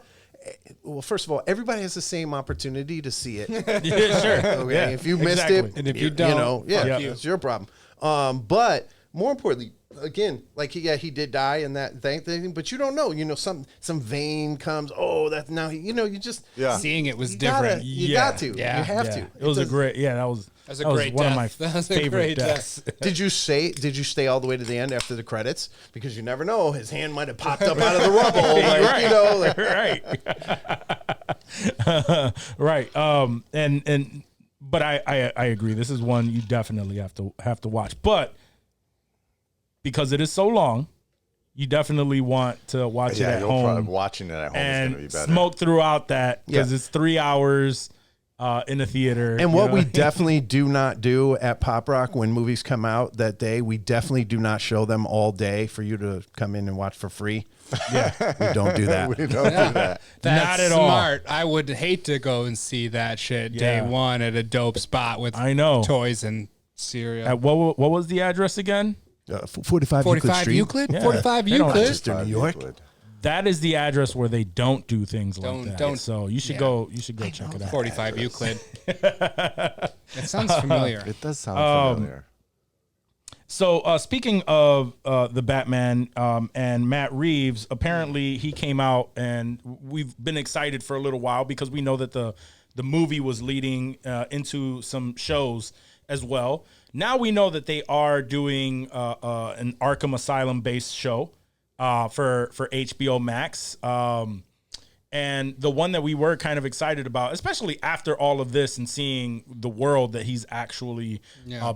Well, first of all, everybody has the same opportunity to see it. Yeah, sure. Okay? Yeah, If you missed exactly. it, And if you don't, it's your problem. But more importantly, again, like he did die in that thing, but you don't know. You know, some vein comes. Oh, that's now. You just seeing it was you different. You got to. Yeah. You have to. It was a great. Yeah, that was a great one of my death. That was a favorite great deaths. Did you stay all the way to the end after the credits? Because you never know. His hand might have popped up out of the rubble. Like, you know, right. Right. But I agree. This is one you definitely have to watch. But because it is so long, you definitely want to watch it at home. Watching it at home and is going to be better. smoke throughout that because it's 3 hours in a theater. And what we definitely do not do at Pop Roc when movies come out that day, we definitely do not show them all day for you to come in and watch for free. Yeah, we don't do that. We don't do that. That's Not at all. smart. I would hate to go and see that shit day one at a dope spot with toys and cereal. At what was the address again? 45 Euclid? Yeah. 45 They don't Euclid? Just in New York. That is the address where they don't do things like that. Don't. So you should go. You should go check it out. 45 Euclid. It sounds familiar. It does sound familiar. So speaking of the Batman and Matt Reeves, apparently he came out, and we've been excited for a little while because we know that the movie was leading into some shows as well. Now we know that they are doing an Arkham Asylum based show for HBO Max. And the one that we were kind of excited about, especially after all of this and seeing the world that he's actually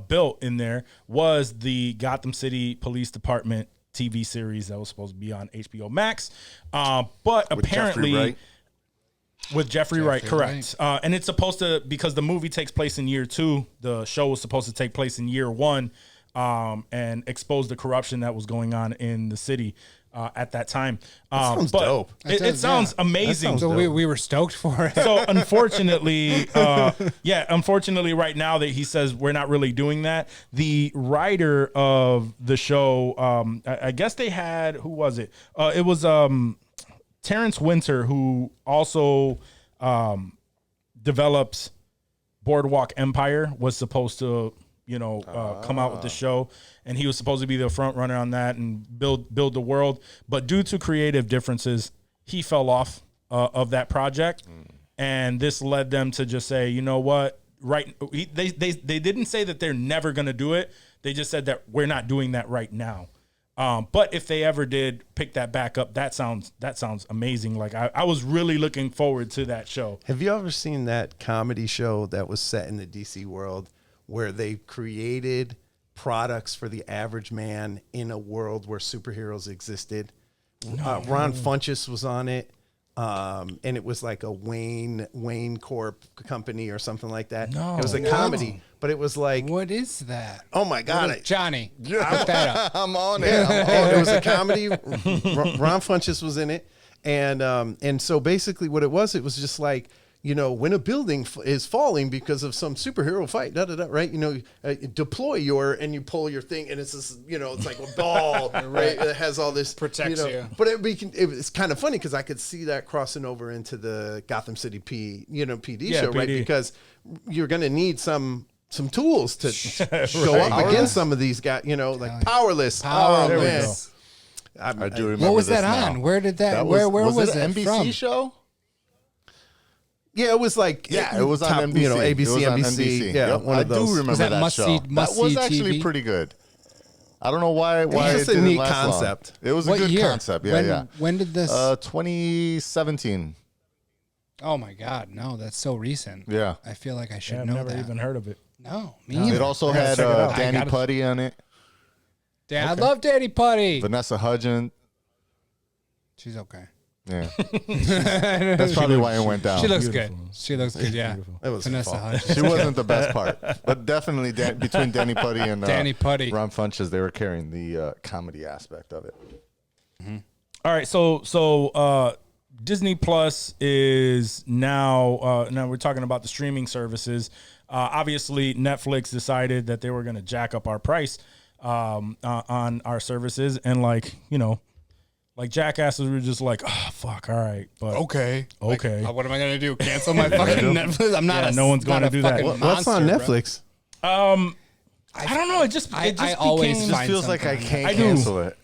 built in there, was the Gotham City Police Department TV series that was supposed to be on HBO Max. But apparently with Jeffrey Wright, correct. And it's supposed to, because the movie takes place in year 2, the show was supposed to take place in year 1 and expose the corruption that was going on in the city at that time. Sounds dope. It sounds amazing. So we were stoked for it. So unfortunately, unfortunately right now that he says we're not really doing that, the writer of the show, I guess they had, who was it? It was Terrence Winter, who also develops Boardwalk Empire, was supposed to come out with the show, and he was supposed to be the front runner on that and build the world. But due to creative differences, he fell off of that project, and this led them to just say, you know what? Right? They didn't say that they're never going to do it. They just said that we're not doing that right now. But if they ever did pick that back up, that sounds amazing. Like I was really looking forward to that show. Have you ever seen that comedy show that was set in the DC world, where they created products for the average man in a world where superheroes existed? Ron Funches was on it, and it was like a Wayne Corp company or something like that. No. It was a comedy, but it was like, What is that? oh my God. Johnny, put that up. I'm on it. It was a comedy. Ron Funches was in it. And so basically what it was just like, when a building is falling because of some superhero fight, right? Deploy and you pull your thing, and it's this, it's like a ball, right? It has all this Protects you. But it's kind of funny because I could see that crossing over into the Gotham City PD show, right? PD. Because you're going to need some tools to go up against some of these guys, like Powerless. Oh, There we man. go. I do remember. What was this that now. on? Where did that? Was, where was it? An it NBC from? show? Yeah, it was like It was top, on NBC. ABC, It was on NBC. Yeah, Yep. one of those. I do remember Was that that must-see- show. That must-see was actually TV? pretty good. I don't know why. was Why just it a didn't neat last long. concept. It was What a good year? concept. Yeah, When did this? 2017. Oh my God, no, that's so recent. Yeah. I feel like I should I've know never that. even heard of it. No, me either. It also I gotta had check it out. Danny I gotta- Putty on it, I love Danny Putty. Vanessa Hudgens. She's okay. Yeah. That's probably why it went down. She looks good. She looks good. Yeah. It was Vanessa fun. Hudgens. She wasn't the best part, but definitely between Danny Putty and Danny Putty. Ron Funches, they were carrying the comedy aspect of it. All right, so Disney Plus is now we're talking about the streaming services. Obviously, Netflix decided that they were going to jack up our price on our services, and like jackasses were just like, oh fuck, all right, but Okay. Like, what am I gonna do? Cancel my fucking Netflix? I'm not. no one's gonna do that. What's on Netflix? I don't know. It just always It became, just feels like I can't I do. cancel it.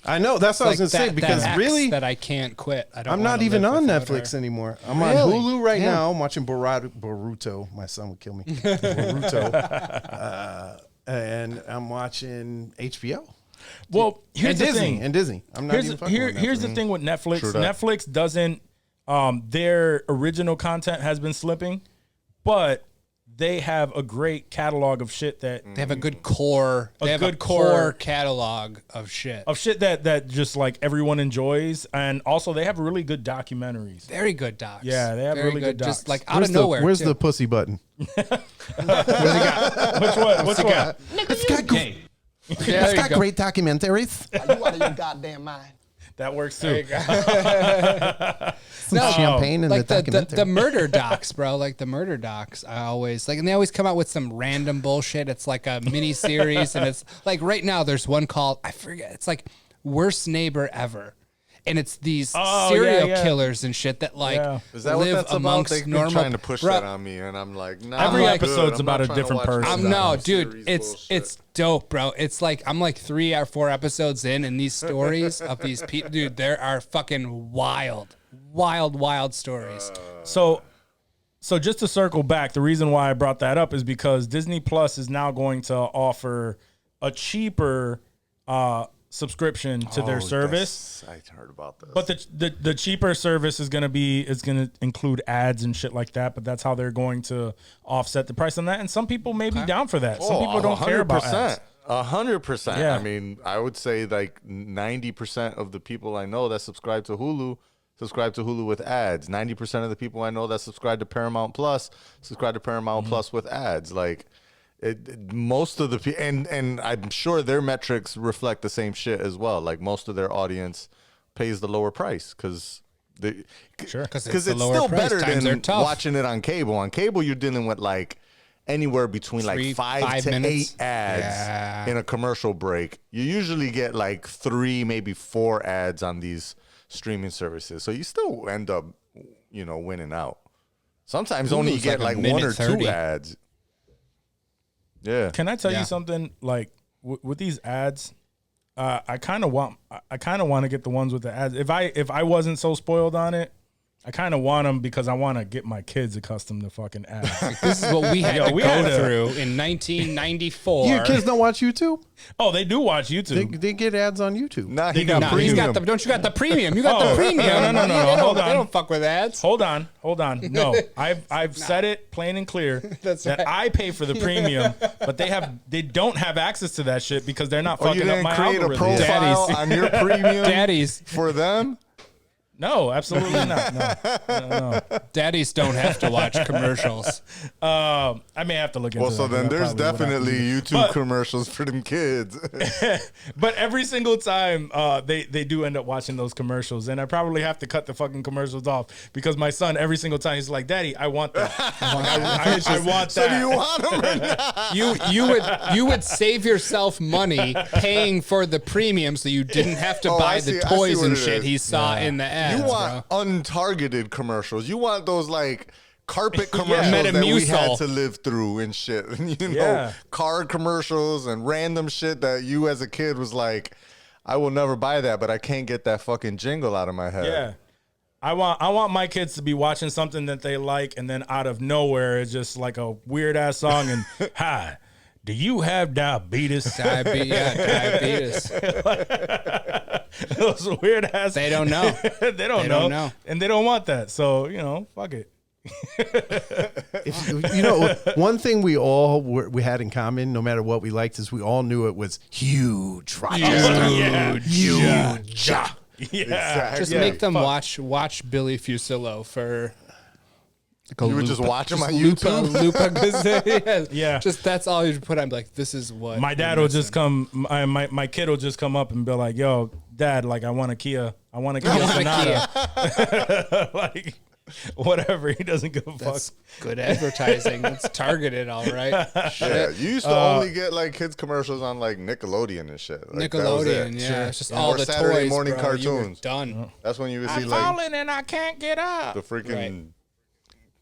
I know. That's what I was going to say, because really, that I can't quit. I'm not even on Netflix anymore. I'm on Hulu right now. I'm watching Boruto. My son would kill me. Boruto. And I'm watching HBO. Well, here's the thing. And Disney. I'm not even fucking with Here's Netflix. the thing with Netflix. True that. Netflix doesn't. Their original content has been slipping, but they have a great catalog of shit that They have a good core. They have good a core core catalog of shit. that just like everyone enjoys, and also they have really good documentaries. Very good docs. Yeah, they have Very really good docs. Just like out of nowhere. Where's too. the pussy button? Which one? Which one? It's got great. Yeah, there you go. great documentaries. You out of your goddamn mind. That works too. Some champagne in like the documentary. the murder docs, bro. Like the murder docs, I always like, and they always come out with some random bullshit. It's like a mini series, and it's like right now there's one called, I forget. It's like Worst Neighbor Ever, and it's these serial killers and shit that like Is that what live that's about? amongst They've been normal. trying to push Bro, that on me, and I'm like, nah, Every I'm good. episode's I'm about not a trying to different watch person. this no, series dude, it's bullshit. dope, bro. It's like I'm like 3 or 4 episodes in, and these stories of these people, dude, there are fucking wild stories. So just to circle back, the reason why I brought that up is because Disney Plus is now going to offer a cheaper subscription to their service. I heard about this. But the cheaper service is going to include ads and shit like that, but that's how they're going to offset the price on that. And some people may be down for that. Some people don't care about ads. 100%. Yeah. I mean, I would say like 90% of the people I know that subscribe to Hulu with ads. 90% of the people I know that subscribe to Paramount Plus subscribe to Paramount Plus with ads. Like most of the people, and I'm sure their metrics reflect the same shit as well. Like most of their audience pays the lower price because Because it's the lower still price. better Times than are tough. watching it on cable. On cable, you're dealing with like anywhere between like 5 to minutes. 8 ads in a commercial break. You usually get like 3, maybe 4 ads on these streaming services. So you still end up, winning out. Sometimes only you get like 1 or 2 ads. Yeah. Can I tell you something? Like with these ads, I kind of want to get the ones with the ads. If I wasn't so spoiled on it, I kind of want them because I want to get my kids accustomed to fucking ads. This is what we had to go through in 1994. Your kids don't watch YouTube? Oh, they do watch YouTube. They get ads on YouTube. Nah, he got He's premium. got don't you got the premium? You got the premium. No. Hold on. They don't fuck with ads. Hold on. No, I've said it plain and clear that I pay for the premium, but they don't have access to that shit because they're not fucking up my create algorithm. a profile on your premium Daddies. for them? No, absolutely not. No. Daddies don't have to watch commercials. I may have to look into Well, so that. then That's there's probably what I have to definitely do. YouTube commercials for them kids. But every single time they do end up watching those commercials, and I probably have to cut the fucking commercials off because my son every single time he's like, "Daddy, I want that. I want that." So do you want them or not? You would save yourself money paying for the premium so you didn't have to buy the toys and shit he saw in the ads. You want untargeted commercials. You want those like carpet commercials that we had to live through and shit. Car commercials and random shit that you as a kid was like, I will never buy that, but I can't get that fucking jingle out of my head. Yeah. I want my kids to be watching something that they like, and then out of nowhere it's just like a weird ass song and hi. Do you have diabetes? Diabetes. Those weird ass. They don't know. They don't know. And they don't want that. So, fuck it. One thing we had in common, no matter what we liked, is we all knew it was huge. Rochester. Huge. Yeah. Just make them watch Billy Fusillo for. Like You would just watch him on Lupa, YouTube. yeah. Just that's all you put on. Like this is what My dad will just come. My kid will just come up and be like, "Yo, Dad, like I want a Kia. I want a Kia Sonata." Like whatever. He doesn't give a That's fuck. good advertising. It's targeted, all right. Yeah, you used to only get like kids commercials on like Nickelodeon and shit. Like, Nickelodeon, yeah. It's just all the Saturday toys, morning bro. You were cartoons. done. That's when you would see I'm like falling and I can't get up. the freaking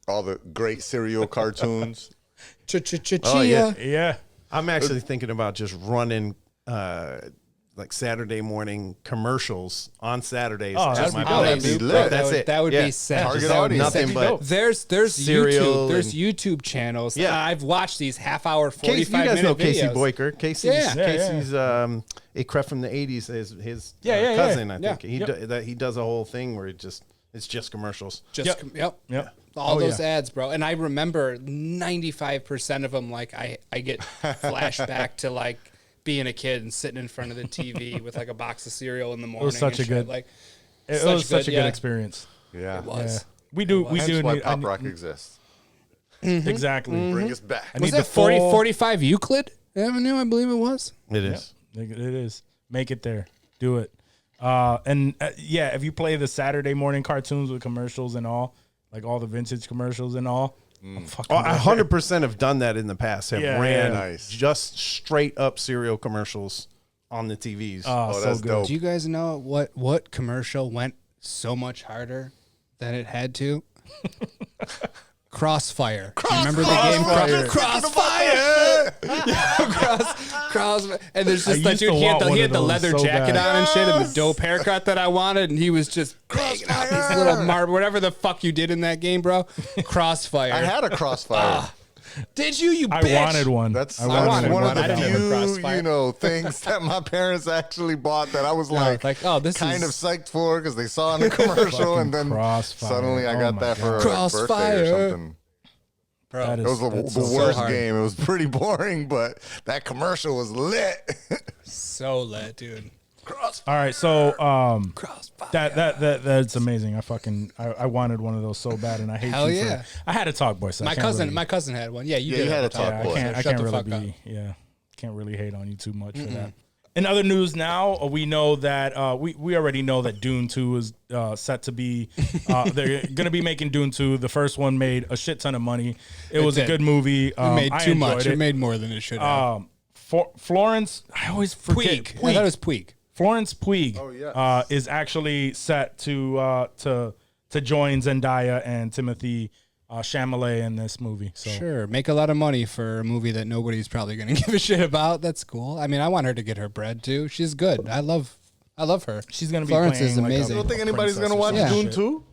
all the great cereal cartoons. Chia. Yeah. I'm actually thinking about just running like Saturday morning commercials on Saturdays. Oh, at that'd my be dope. place. That'd be Like, lit. that's it. That would Yeah. be sad. Target That would be audience. sad. Nothing but There's cereal YouTube channels. Yeah. I've watched these half-hour, 45-minute Casey, you guys know Casey videos. Boyker. Casey's Yeah. Casey's a crep from the '80s. His Yeah. cousin, I Yeah. think. He does a whole thing where it's just commercials. Just Yep. all Oh, those yeah. ads, bro. And I remember 95% of them. Like I get flashback to like being a kid and sitting in front of the TV with like a box of cereal in the morning. It was such and a good. shit. Like It was such a good experience. Yeah, it was. Yeah. We do. We That's do. why Need, Pop Roc exists. exactly. Bring us back. I Was need it the full- 45 Euclid Avenue? I believe it was. It is. It is. Make it there. Do it. And if you play the Saturday morning cartoons with commercials and all, like all the vintage commercials and all, I'm fucking I 100% have done that in the past. Have Yeah, ran yeah. Nice. just straight up cereal commercials on the TVs. Oh, that's so good. dope. Do you guys know what commercial went so much harder than it had to? Crossfire. Do you remember the game Crossfire? Crossfire. And there's I just that used to dude. He had want one the of those leather so jacket bad. on and shit, and the dope haircut that I wanted, and he was just banging out these little whatever the fuck you did in that game, bro. Crossfire. I had a Crossfire. Did you? You I bitch. wanted one. That's I wanted one one. of I the didn't have a few, Crossfire. things that my parents actually bought that I was like, this kind is of psyched for because they saw in the commercial, and then Crossfire. suddenly I Oh got my that for a Crossfire. birthday or something. bro. That It was that's the so worst hard. game. It was pretty boring, but that commercial was lit. So lit, dude. All right, so that's amazing. I wanted one of those so bad, and I hate Hell you for yeah. that. I had a talk boy. So I My can't cousin, really- my cousin had one. Yeah, you Yeah, did he have had a Talk Talk Boy. Boy. I Shut can't the really fuck up. can't really hate on you too much for that. In other news now, we know that we already know that Dune 2 is set to be they're going to be making Dune 2. The first one made a shit ton of money. It was a did. good movie. It made I too much. enjoyed It made more than it should have. Florence, I always forget. Puig. I thought it was Puig. Florence Puig yes. is actually set to join Zendaya and Timothy Chalamet in this movie. So Sure, make a lot of money for a movie that nobody's probably going to give a shit about. That's cool. I mean, I want her to get her bread too. She's good. I love her. she's going to be Florence playing is like a amazing. You don't think anybody's princess gonna or watch some Dune shit. 2?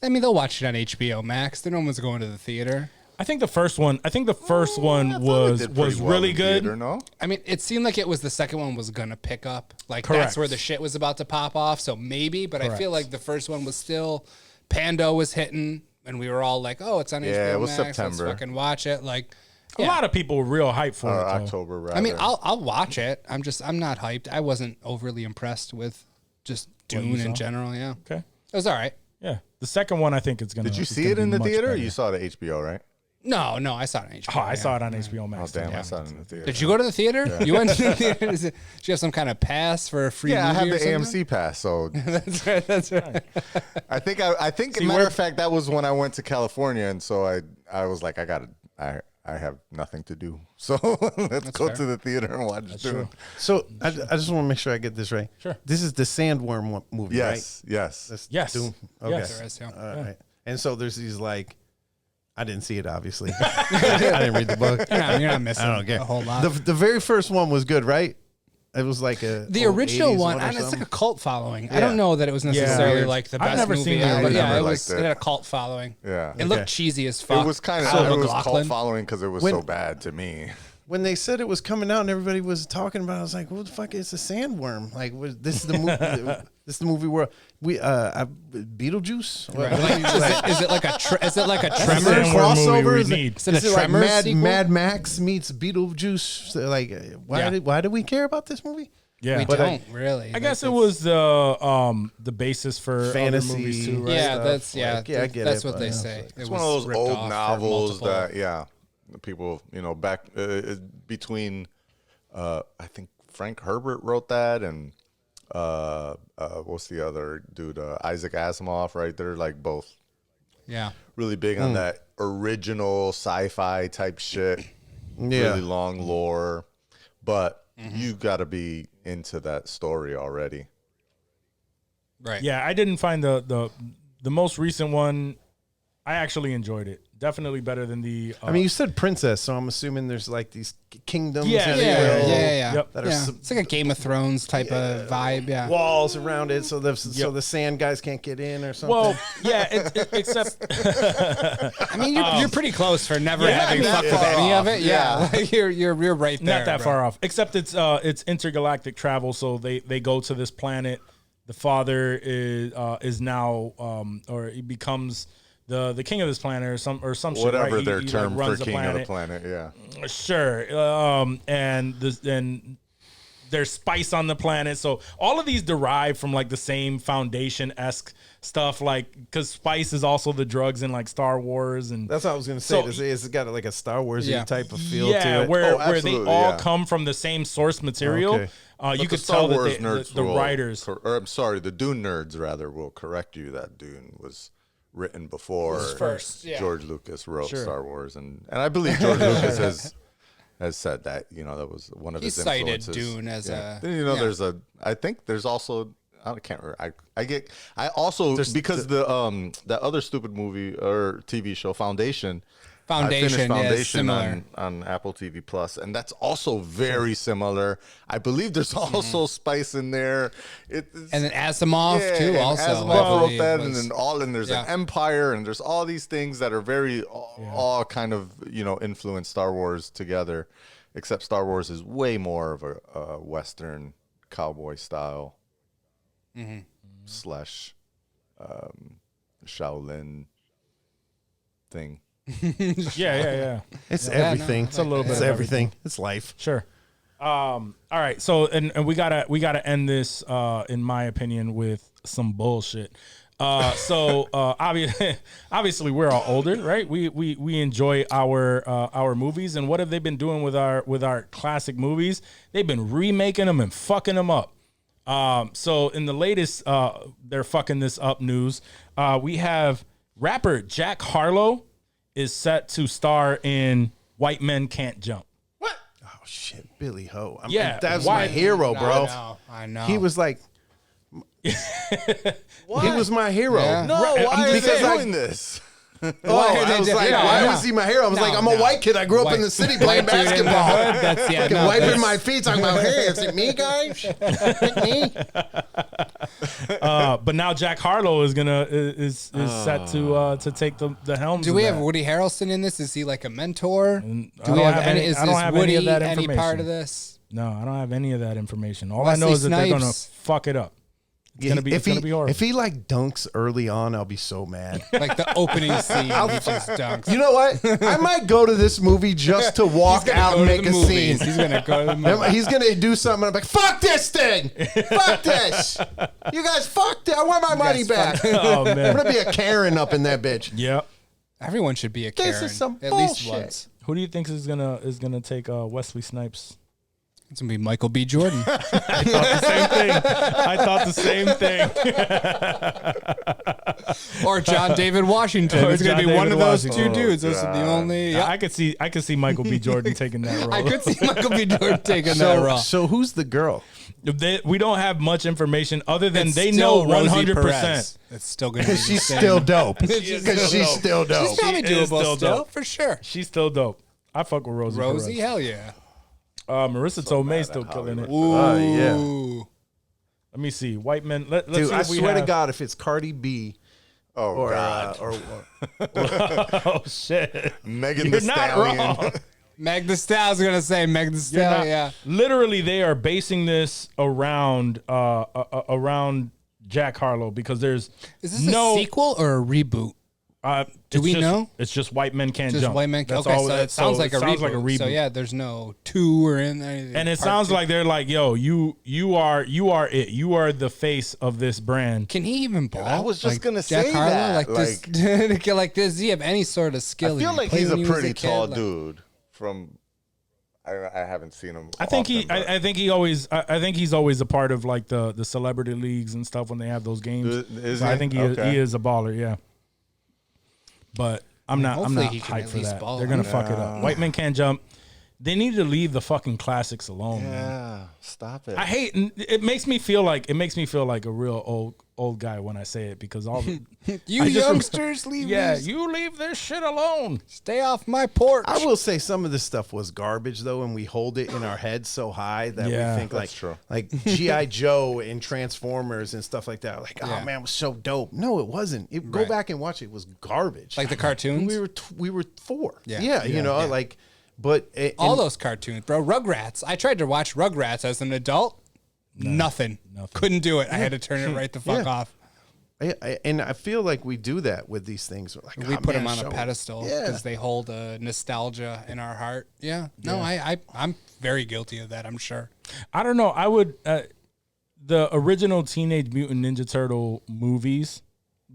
I mean, they'll watch it on HBO Max. No one's going to the theater. I think the first one was Did pretty well really in good. theater, no? I mean, it seemed like it was the second one was going to pick up. Like, Correct. that's where the shit was about to pop off. So maybe, but I feel Correct. like the first one was still, Pando was hitting, and we were all like, oh, it's on HBO it was Max. September. Let's fucking watch it. Like, A lot of people were real hyped for it. Though. October, rather. I mean, I'll watch it. I'm not hyped. I wasn't overly impressed with just Dune in general. Yeah, Okay. it was all right. Yeah. The second one, I think it's going to Did you see it in the theater? Or you saw it at HBO, right? No, I saw it on HBO. Oh, I saw it on HBO Max. Oh, damn, too. I saw it in the theater. Did you go to the theater? You went to the theater? Did you have some kind of pass for a free Yeah, I movie have the or something? AMC pass, so That's right. That's right. I think, matter of fact, that was when I went to California, and so I was like, I have nothing to do, so let's go fair. to the theater and watch Dune. So I just want to make sure I get this right. Sure. This is the Sandworm movie, right? Yes. That's Yes. Dune? Okay. Yes. There is, yeah. All right. And so there's these like, I didn't see it obviously. I didn't read the book. You're not missing I don't care. a whole lot. The very first one was good, right? It was like The original 80s one, or and it's like something. a cult following. I Yeah. don't know that it was necessarily Yeah. like the I've best never movie seen ever, it. but I yeah, never it was liked it it. had a cult following. Yeah. It looked cheesy as It fuck. was kind of Sarah it was cult McLachlan. following because it was so bad to me. When they said it was coming out and everybody was talking about it, I was like, what the fuck is a sandworm? Like, this is the movie. This is the movie where Beetlejuice. What- Is it like a Is it Tremors Sandworm crossover? movie we Is it- need. Is it a is it like Tremors sequel? Mad Max meets Beetlejuice? So, like, why Yeah. did we care about this movie? Yeah, We But don't really. I guess it was the basis for Fantasy other movies too, right? Yeah, stuff, that's like, I get that's it, what but they yeah, say. it's It's It one of was those ripped old off for novels multiple- that, yeah, people, back between, I think Frank Herbert wrote that, and what's the other dude? Isaac Asimov, right? They're like both Yeah. really big on that original sci-fi type shit. Really long lore, but you got to be into that story already. Right. Yeah, I didn't find the most recent one. I actually enjoyed it. Definitely better than the. I mean, you said princess, so I'm assuming there's like these kingdoms, Yeah, if you Yeah, will, yeah. Yep. that are Yeah. It's like a Game of Thrones type of vibe. Yeah. walls around it, so the sand guys can't get in or something. well, yeah, except I mean, you're pretty close for never Yeah, having not fucked with far any of off. it. Yeah. Like, you're right there. not that bro. far off. Except it's intergalactic travel. So they go to this planet. The father is now or he becomes the king of this planet or some shit, Whatever right? their He, term like, runs for king of the planet, yeah. Sure. And there's spice on the planet. So all of these derive from like the same foundation-esque stuff, like because spice is also the drugs in like Star Wars, and that's what I was gonna say. So- It's got like a Star Wars Yeah. type of feel yeah, to it. where they absolutely, all yeah. come from the same source material. Okay. You But could the Star tell Wars that nerds the will writers. or I'm sorry, the Dune nerds rather will correct you that Dune was written before first, yeah. George Lucas wrote Sure. Star Wars, and I believe George Lucas has said that that was one of He his cited influences. Dune as yeah. a- Then, yeah. there's I think there's also I can't remember. I also because that other stupid movie or TV show Foundation. I finished Foundation, Foundation similar. on Apple TV Plus, and that's also very similar. I believe there's also spice in there. And then Asimov too. and Also, Asimov I wrote believe that, was- and there's an empire, and there's all these things that are very all kind of influence Star Wars together. Except Star Wars is way more of a Western cowboy style slash Shaolin thing. Yeah. It's everything. It's a little bit It's of everything. It's life. Sure. All right. So and we gotta end this in my opinion with some bullshit. Obviously we're all older, right? We enjoy our movies, and what have they been doing with our classic movies? They've been remaking them and fucking them up. So in the latest they're fucking this up news, we have rapper Jack Harlow is set to star in White Men Can't Jump. Oh shit, Billy Ho. Yeah, that's why- my hero, bro. I know. He was like, he was my hero. Yeah. No, Right, why because is he I- doing this? Oh, I was like, why was he my hero? I was like, I'm a white kid. I grew up in the city playing White dude in the basketball. hood, that's Fucking no, wiping that's- my feet, talking about, hey, is it me, guys? Pick me? But now Jack Harlow is set to take the helm. Do we have Woody Harrelson in this? Is he like a mentor? I Do don't we have have any? any- Is I don't this have any Woody of that any part information. of this? No, I don't have any of that information. All Wesley I know is that they're gonna Snipes. fuck it up. It's gonna be horrible. If he like dunks early on, I'll be so mad. Like the opening scene, he just dunks. You know what? I might go to this movie just to walk out and make a scene. He's gonna go to the movies. He's gonna do something. I'm like, fuck this thing. Fuck this. You guys fucked it. I want my money back. Oh I'm man. gonna be a Karen up in that bitch. Yep. Everyone should be a This Karen. is some at least bullshit. once. Who do you think is gonna take Wesley Snipes? It's gonna be Michael B. Jordan. I thought the same thing. Or John David Washington. Or It's gonna John be one David of those Washington. two dudes. Those are the only. Yeah, I could see Michael B. Jordan taking that role. I could see Michael B. Jordan taking that role. So who's the girl? We don't have much information other than It's they still know Rosie 100%. Perez. It's still gonna be. the She's same. still dope. Because she's still dope. She's probably She is doable still still, dope. for sure. She's still dope. I fuck with Rosie. Rosie, Perez. hell yeah. Marissa Tomei's still killing it. yeah. Ooh. Let me see. White men. Let's Dude, see I if we swear to have- God, if it's Cardi B Oh or God, Oh shit. Megan You're Thee not Stallion. wrong. Meg Thee Stallion's gonna say Meg Thee You're Stallion. not- Yeah. Literally, they are basing this around around Jack Harlow because there's Is this no a sequel or a reboot? Do we know? It's just White Men Can't Just Jump. White Men. That's Okay, all- so it sounds like a sounds reboot. like a reboot. So yeah, there's no 2 or in anything. And it Part sounds 2. like they're like, yo, you are it. You are the face of this brand. Can he even ball? I was just gonna Jack say Harlow, that. Like this, like does he have any sort of skill? I feel Did he like play he's when a he was pretty kid? tall Like- dude. From I haven't seen him. I think often, but- I think he always. I think he's always a part of like the celebrity leagues and stuff when they have those games. Is So I he? think he Okay. is a baller. Yeah. But I'm not hopefully he can hyped at for least that. ball. They're gonna fuck it up. White Men Can't Jump. They need to leave the fucking classics alone, man. Yeah, stop it. I hate. It makes me feel like a real old guy when I say it because all the You I just youngsters, leave these- you leave this shit alone. Stay off my porch. I will say some of this stuff was garbage though, and we hold it in our heads so high that Yeah, we think that's true. like GI Joe and Transformers and stuff like that. Like, Yeah. oh man, it was so dope. No, it wasn't. Go Right. back and watch it. It was garbage. Like the cartoons? We were 4. Yeah. you know, Yeah. like, but All those cartoons, bro. Rugrats. I tried to watch Rugrats as an adult. Nothing. Couldn't do it. I had to turn it right the fuck Yeah. off. and I feel like we do that with these things. We're like, We oh, put man, them on show a 'em. pedestal Yeah. because they hold a nostalgia in our heart. Yeah. No, I'm very guilty of that, I'm sure. I don't know. I would the original Teenage Mutant Ninja Turtle movies.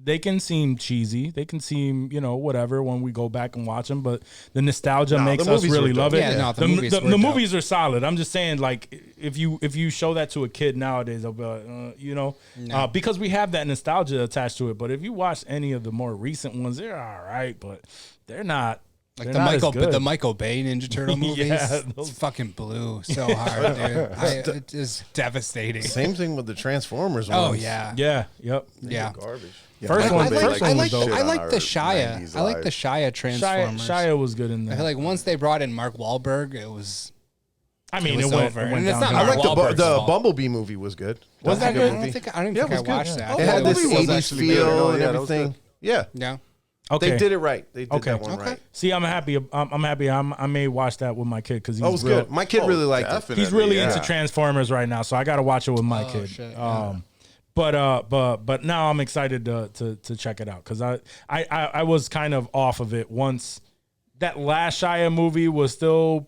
They can seem cheesy. They can seem, whatever when we go back and watch them. But the nostalgia No, makes the us movies really were love dope. it. Yeah, no, the the movies the were dope. movies are solid. I'm just saying, like, if you show that to a kid nowadays, they'll be like, because we have that nostalgia attached to it. But if you watch any of the more recent ones, they're all right, but they're not. Like they're the not as Michael, good. the Michael Bay Ninja Turtle movies, Yeah, it's fucking blew so hard, dude. It is devastating. Same thing with the Transformers. Oh ones. yeah, Yeah. Yep. yeah. Garbage. First one. I First one was dope. I like the Shit on Shia. our 90s I like the lives. Shia Transformers. Shia was good in I there. feel like once they brought in Mark Wahlberg, it was. I mean, it it was went, over. it went And it's down. not I like Wahlberg's the fault. Bumblebee movie was good. Was That's that a good? I don't movie. think I Yeah, it was I good. watched that. It had That this movie was 80s actually feel good. and Yeah, that was everything. Yeah. Yeah. Okay. They did it right. They did Okay. that one Okay. right. See, I'm happy. I'm happy. I may watch that with my kid because he's That was real, good. My kid really liked it. definitely, He's really yeah. into Transformers right now, so I got to watch it with my kid. shit, yeah. But now I'm excited to check it out because I was kind of off of it once. That last Shia movie was still,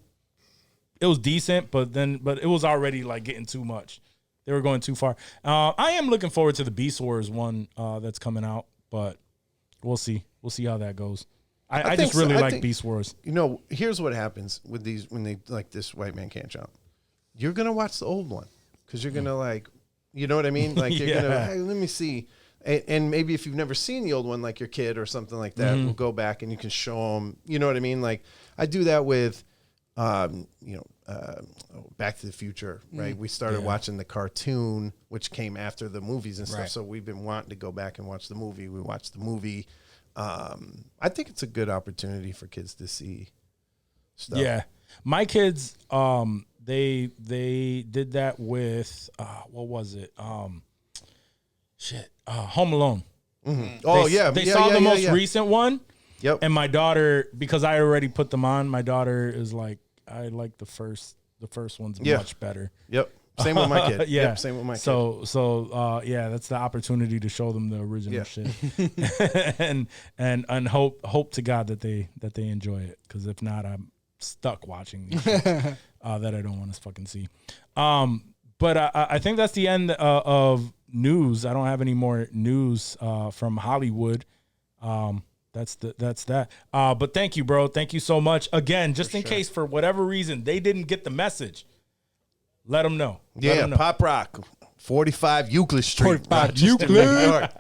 it was decent, but it was already like getting too much. They were going too far. I am looking forward to the Beast Wars one that's coming out, but we'll see. We'll see how that goes. I think just really so. I like think- Beast Wars. Here's what happens with these when they like this White Man Can't Jump. You're gonna watch the old one because you're gonna like, you know what I mean? Like you're gonna, Yeah. hey, let me see. And maybe if you've never seen the old one, like your kid or something like that, we'll go back and you can show them. You know what I mean? Like I do that with, Back to the Future. Right? We started watching the cartoon, which came after the movies and stuff. Right. So we've been wanting to go back and watch the movie. We watched the movie. I think it's a good opportunity for kids to see stuff. Yeah, my kids, they did that with what was it? Home Alone. Oh They- yeah, they yeah, saw yeah, the yeah, most yeah. recent one. Yep. And my daughter, because I already put them on, my daughter is like, I like the first one's Yeah. much better. Yep. Same with my kid. Yeah. Yep, same with my kid. So that's the opportunity to show them the original Yeah. shit, and hope to God that they enjoy it. Because if not, I'm stuck watching these shit, that I don't want to fucking see. But I think that's the end of news. I don't have any more news from Hollywood. That's that. But thank you, bro. Thank you so much again. Just in case for whatever reason they didn't get the message, let them know. Let Yeah, 'em know. Pop Roc, 45 Euclid Street. 45 Rochester, Euclid. New York.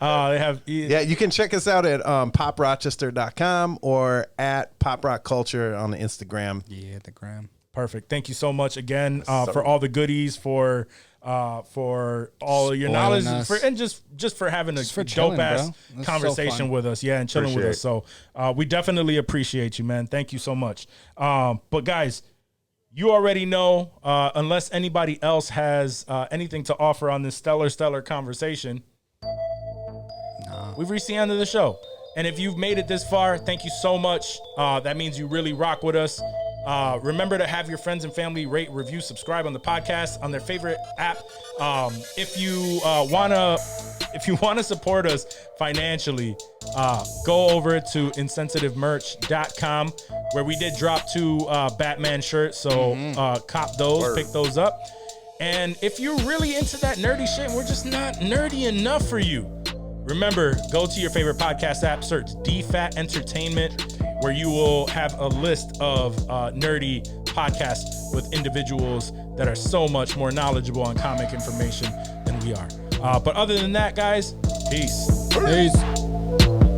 They have Yeah, you can check us out at poprochester.com or at PopRoc Culture on the Instagram. Yeah, the gram. Perfect. Thank you so much again for all the goodies, for all your knowledge, us. and just for having a for chilling, dope ass bro. This is conversation so fun. with us. Yeah, and chilling with us. So we definitely appreciate you, man. Thank you so much. But guys, you already know, unless anybody else has anything to offer on this stellar conversation, we've reached the end of the show. And if you've made it this far, thank you so much. That means you really rock with us. Remember to have your friends and family rate, review, subscribe on the podcast on their favorite app. If you want to if you want to support us financially, go over to insensitivemerch.com where we did drop 2 Batman shirts. So cop those, pick those up. And if you're really into that nerdy shit and we're just not nerdy enough for you, remember, go to your favorite podcast app, search DFAT Entertainment, where you will have a list of nerdy podcasts with individuals that are so much more knowledgeable on comic information than we are. But other than that, guys, peace. Peace.